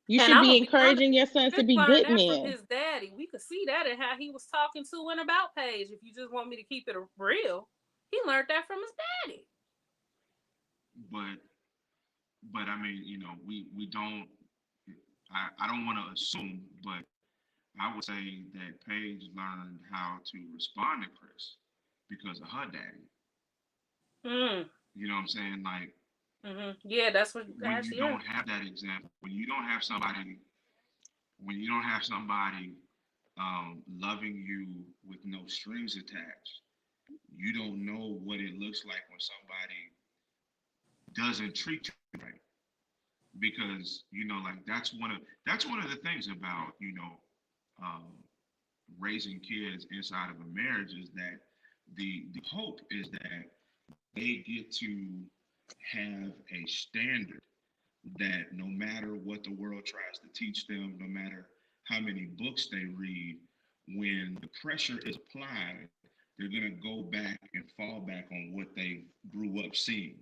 You And should I'm be gonna be honest. encouraging your sons to Fish be learned good that from men. his daddy. We could see that in how he was talking to and about Paige. If you just want me to keep it real, he learned that from his daddy. But I mean, we don't. I don't want to assume, but I would say that Paige learned how to respond to Chris because of her daddy. Mm. You know what I'm saying? Like Yeah, that's what when you Ashley. Yeah. don't have that example, when you don't have somebody loving you with no strings attached, you don't know what it looks like when somebody doesn't treat you right. Because like that's one of the things about um, raising kids inside of a marriage is that the hope is that they get to have a standard that no matter what the world tries to teach them, no matter how many books they read, when the pressure is applied, they're going to go back and fall back on what they grew up seeing.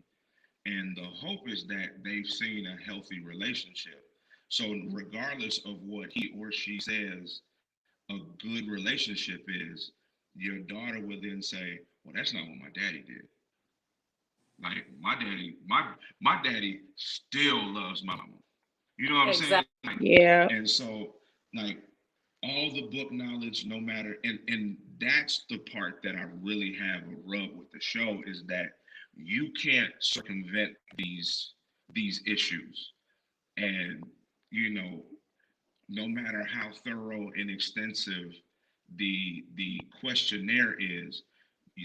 And the hope is that they've seen a healthy relationship. So, regardless of what he or she says a good relationship is, your daughter will then say, "Well, that's not what my daddy did. Like my daddy still loves my mama." You know what I'm saying? Exactly. Like, Yeah. and so like all the book knowledge, no matter, and that's the part that I really have a rub with the show is that you can't circumvent these issues, and you know, no matter how thorough and extensive the questionnaire is,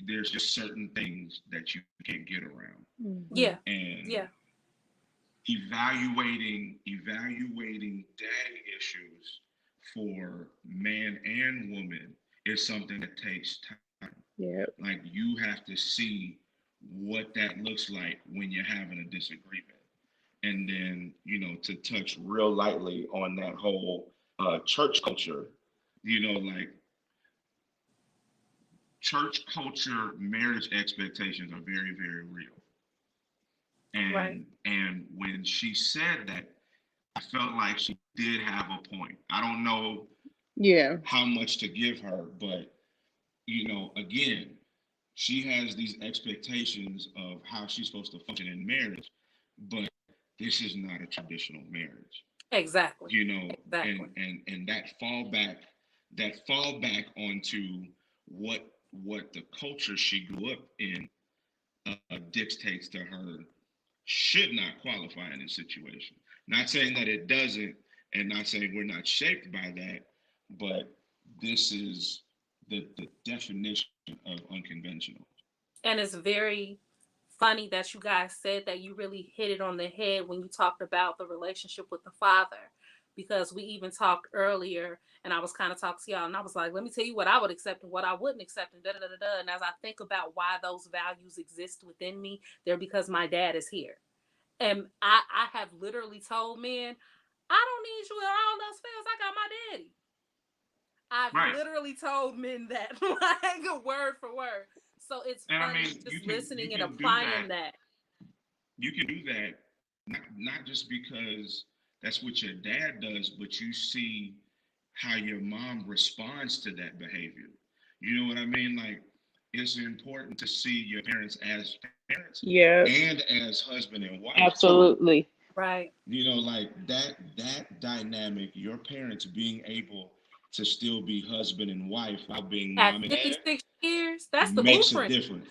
there's just certain things that you can't get around, Hmm. Yeah. and Yeah. evaluating daddy issues for man and woman is something that takes time. Yeah. Like you have to see what that looks like when you're having a disagreement. And then, to touch real lightly on that whole church culture, like church culture marriage expectations are very, very real. Right. And when she said that, I felt like she did have a point. I don't know Yeah. how much to give her, but again, she has these expectations of how she's supposed to function in marriage, but this is not a traditional marriage. Exactly. You know, Exactly. and that fall back onto what the culture she grew up in dictates to her should not qualify in this situation. Not saying that it doesn't, and not saying we're not shaped by that, but this is the definition of unconventional. And it's very funny that you guys said that you really hit it on the head when you talked about the relationship with the father because we even talked earlier and I was kind of talking to y'all and I was like, let me tell you what I would accept and what I wouldn't accept and da da da da. And as I think about why those values exist within me, they're because my dad is here. And I have literally told men, I don't need you in all those fields. I got my daddy. I've Right. literally told men that, like word for word. So it's And I funny mean, just you listening and can do applying that. that. You can do that not just because that's what your dad does, but you see how your mom responds to that behavior. You know what I mean? Like it's important to see your parents as parents Yeah, and as husband and wife too. absolutely. Right. You know, like that dynamic, your parents being able to still be husband and wife while being At mom and dad 56 years, that's the makes a blueprint. difference.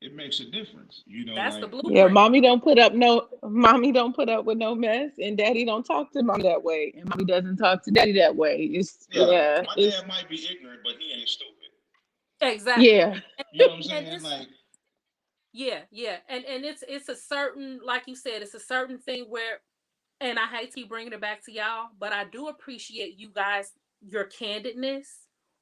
It makes a difference. You know, That's the like Yeah, blueprint. mommy don't put up with no mess, and daddy don't talk to mommy that way, and mommy doesn't talk to daddy that way. It's yeah, yeah, my it's dad might be ignorant, but he ain't stupid. Exactly. yeah. And, You know what I'm and saying? it's Like, yeah, yeah. And it's a certain, like you said, it's a certain thing where, and I hate to keep bringing it back to y'all, but I do appreciate you guys, your candidness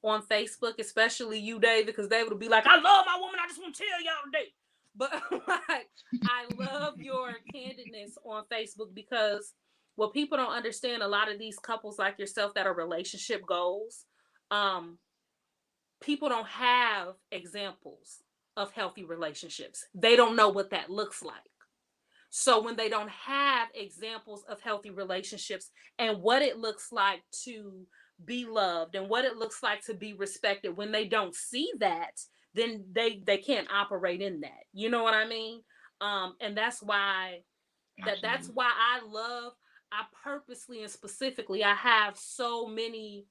on Facebook, especially you, David, because David will be like, I love my woman. I just want to tell y'all today. But like, I love your candidness on Facebook because what people don't understand, a lot of these couples like yourself that are relationship goals, um, people don't have examples of healthy relationships. They don't know what that looks like. So when they don't have examples of healthy relationships and what it looks like to be loved and what it looks like to be respected, when they don't see that, then they can't operate in that. You know what I mean? And that's absolutely. why I purposely and specifically I have so many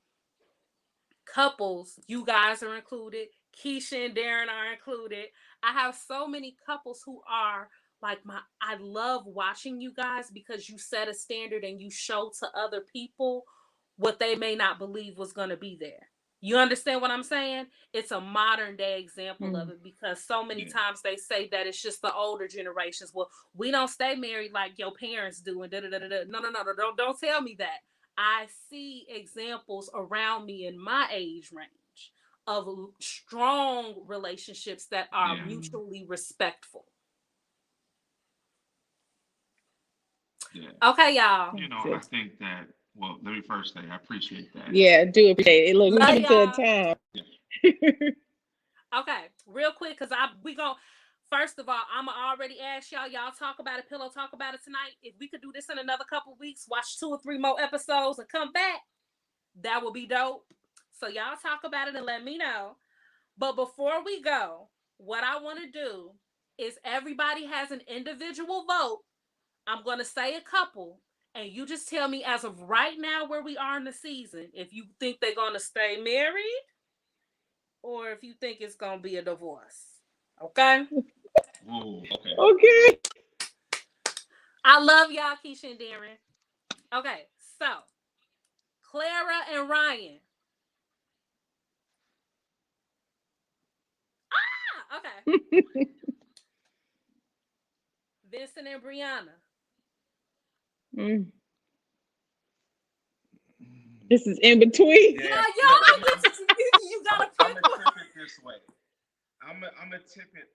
couples, you guys are included, Keisha and Darren are included. I have so many couples who are like I love watching you guys because you set a standard and you show to other people what they may not believe was going to be there. You understand what I'm saying? It's a modern day example of Mm. it because so many Yeah, times they say that it's just the older generations. Well, we don't stay married like your parents do and da da da da. No, no, no, no, don't tell me that. I see examples around me in my age range of strong relationships that are yeah, Mm. mutually respectful. yeah. Okay, y'all. You know, I think that. Well, let me first say I appreciate that. Yeah, do appreciate it. Look, we Love coming to a y'all. time. Yeah, Okay, real quick, cause we gon' first of all, I'ma already ask y'all. Y'all talk about it, pillow talk about it tonight. If we could do this in another couple weeks, watch 2 or 3 more episodes and come back, that would be dope. So y'all talk about it and let me know. But before we go, what I want to do is everybody has an individual vote. I'm going to say a couple, and you just tell me as of right now where we are in the season if you think they're going to stay married or if you think it's going to be a divorce. Okay? whoa, okay. Okay. I love y'all, Keisha and Darren. Okay, so Clara and Ryan. Ah, okay. Vincent and Brianna. Mm. This is in between. Yeah, Yeah, y'all look, don't get to you gotta I'm pick gonna one. tip it this way. I'm gonna tip it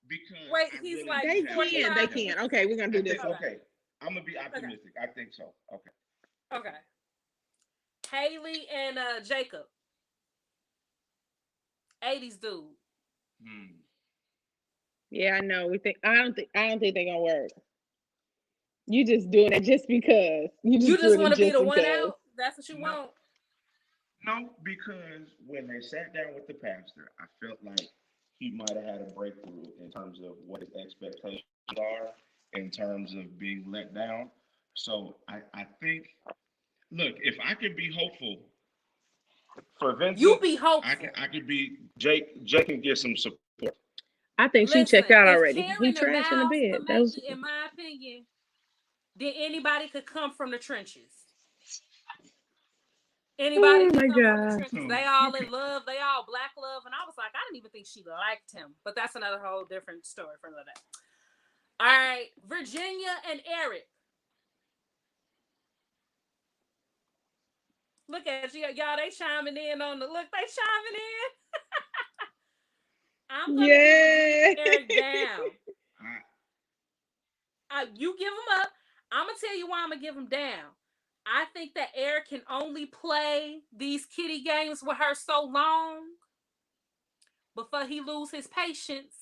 because Wait, I he's really like do They have can. faith They in 45 them. can. minutes. Okay, we're gonna I do this think one. Okay, okay. I'm gonna be okay, optimistic. I think so. Okay. okay. Haley and Jacob, 80s dude. Hmm. Yeah, I know. We think. I don't think they're gonna work. You just doing it just because. You You just just doing want it to be just the one because. out? That's what you No, want? no, because when they sat down with the pastor, I felt like he might have had a breakthrough in terms of what his expectations are, in terms of being let down. So I think, look, if I could be hopeful for You Vincent, be I can hopeful. I could be Jake. Jake can get some support. I think she checked Listen, out if already. He Karen and trashed in the Miles bed. could That make was. it, in my opinion, then anybody could come from the trenches. Anybody Oh can my come from the god. trenches. So They all okay, in love. They all black love. And I was like, I didn't even think she liked him. But that's another whole different story for another day. All right. Virginia and Eric. Look at you, y'all. They chiming in on the look. They chiming in. I'm gonna give Yeah. Eric down. I, You give him up. I'm gonna tell you why I'm gonna give him down. I think that Eric can only play these kitty games with her so long before he lose his patience,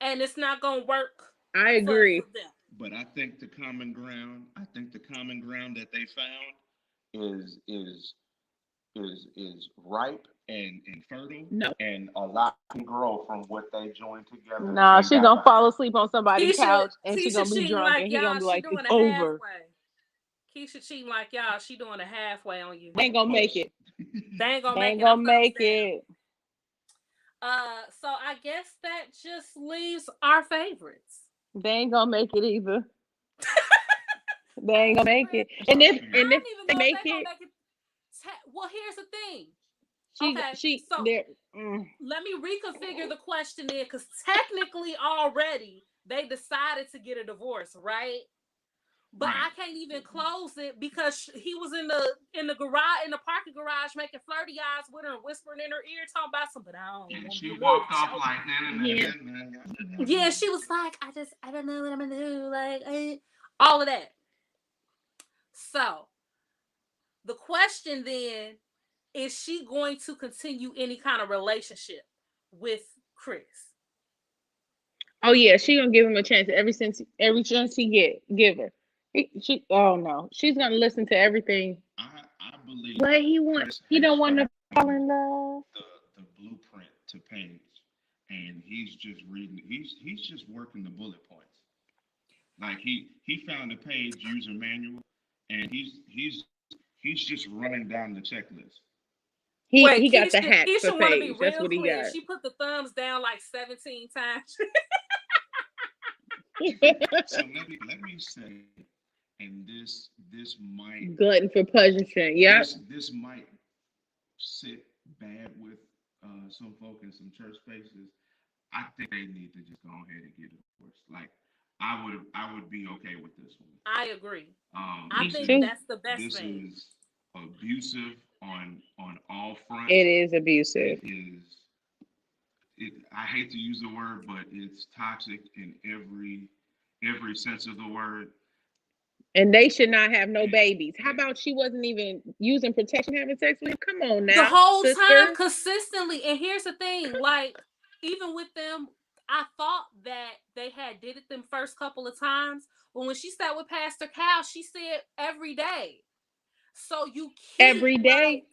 and it's not gonna work I for agree. them. but I think the common ground that they found is ripe and fertile, No. and a lot can grow from what they joined together Nah, and she got gonna fall behind. asleep on somebody's Keisha, couch and she Keisha gonna be cheating drunk like and he gonna y'all. be She like, it's doing a over. halfway. Keisha cheating like y'all. She doing a halfway on you. They ain't gonna make Close. it. They ain't gonna They make ain't it. No gonna thumbs make down. it. So I guess that just leaves our favorites. They ain't gonna make it either. They ain't gonna make Favorite. it. That's And our I if favorite. don't even they know if make they gonna it, make it. Well, here's the thing. Okay, she so there. Mm. let me reconfigure the question in, because technically already they decided to get a divorce, right? But Right. I can't even close it because he was in the garage, in the parking garage, making flirty eyes with her and whispering in her ear, talking about something. But I don't And want she to be a little walked off choke. like Yeah. Yeah, she was like, I don't know what I'm gonna do, like all of that. So the question then, is she going to continue any kind of relationship with Chris? Oh yeah, she gonna give him a chance every chance he give her. She oh no, she's gonna listen to everything. I believe What he want? Chris He has don't want to fall found in love. the blueprint to Paige, and he's just reading. He's just working the bullet points. Like he found the Page user manual, and he's just running down the checklist. Wait, He got the Keisha, hacks for Keisha want to be Paige. That's real what he clear. got. She put the thumbs down like 17 times. So let me say, and this might Glutton for punishment. Yep. this might sit bad with some folk in some church spaces. I think they need to just go ahead and get divorced. Like I would be okay with this one. I agree. I Me This think too. is that's the best this thing. is abusive on all It fronts. is It abusive, is I hate to use the word, but it's toxic in every sense of the word. and they should not have no And, babies. How and about she wasn't even using protection having sex with him? Come on The now, whole time, sister. consistently. And here's the thing, like, even with them, I thought that they had did it them first couple of times. But when she sat with Pastor Cal, she said every day. So you keep Every like, day.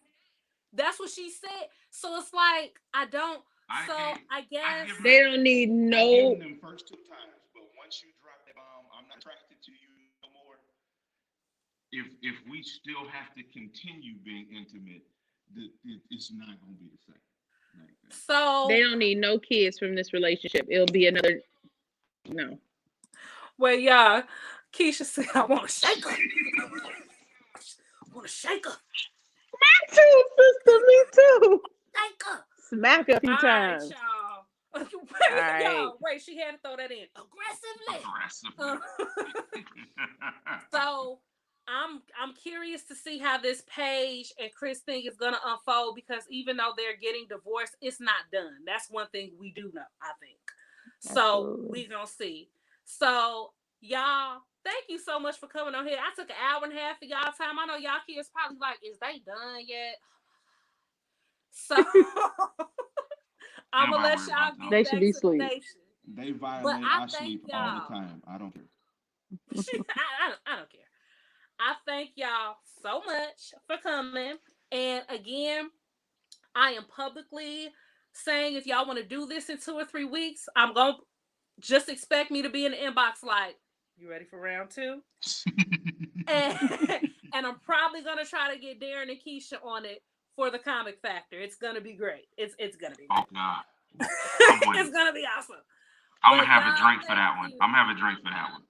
that's what she said. So it's like I don't. I So gave I guess They don't need I give them no. them first two times, but once you drop that bomb, I'm not attracted to you no more. If we still have to continue being intimate, it's not gonna be the same. Like that. They so. don't need no kids from this relationship. It'll be another no. Well, yeah, Keisha said I want to shake her. I want to shake her. Me too, sister. Me too. Shake her. Smack a All few right, times. y'all. All Wait, right. y'all. Wait, she had to throw that in aggressively. Aggressively. Uh, so I'm curious to see how this Paige and Chris thing is gonna unfold, because even though they're getting divorced, it's not done. That's one thing we do know, I think. So Absolutely. we gonna see. So y'all, thank you so much for coming on here. I took an hour and a half of y'all time. I know y'all kids probably like, is they done yet? So I'm Ain't gonna nobody let worried y'all about them. get They should back be to the asleep. nation. They But violate I our thank sleep all the y'all. time. I don't care. I don't care. I thank y'all so much for coming. And again, I am publicly saying, if y'all want to do this in 2 or 3 weeks, I'm going to just expect me to be in the inbox like, you ready for round two? And, and I'm probably going to try to get Darren and Keisha on it for the comic factor. It's going to be great. It's going to be Oh great. God, I'm with It's it. going to be awesome. I'm gonna But have a y'all, drink for thank that one. you. I'm gonna have a drink for that one.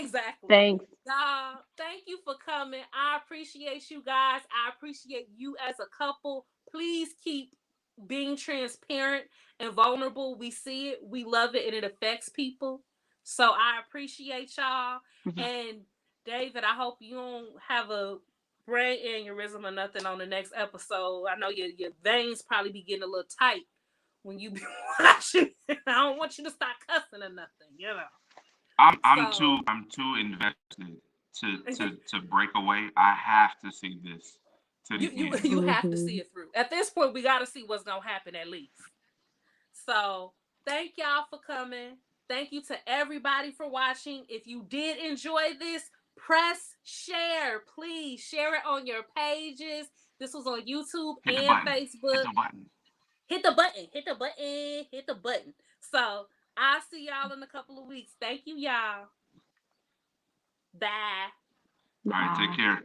Exactly. Thanks. Y'all, thank you for coming. I appreciate you guys. I appreciate you as a couple. Please keep being transparent and vulnerable. We see it, we love it, and it affects people. So I appreciate y'all. Mhm. And David, I hope you don't have a brain aneurysm or nothing on the next episode. I know your veins probably be getting a little tight when you be watching. I don't want you to start cussing or nothing, you know. So I'm too invested to break away. I have to see this to the end. you have to see Mhm. it through. At this point, we got to see what's gonna happen at least. So thank y'all for coming. Thank you to everybody for watching. If you did enjoy this, press share. Please share it on your pages. This was on YouTube Hit the and button. Hit Facebook. the button. Hit the button. Hit the button. Hit the button. So I'll see y'all in a couple of weeks. Thank you, y'all. Bye. All right, take Bye. care.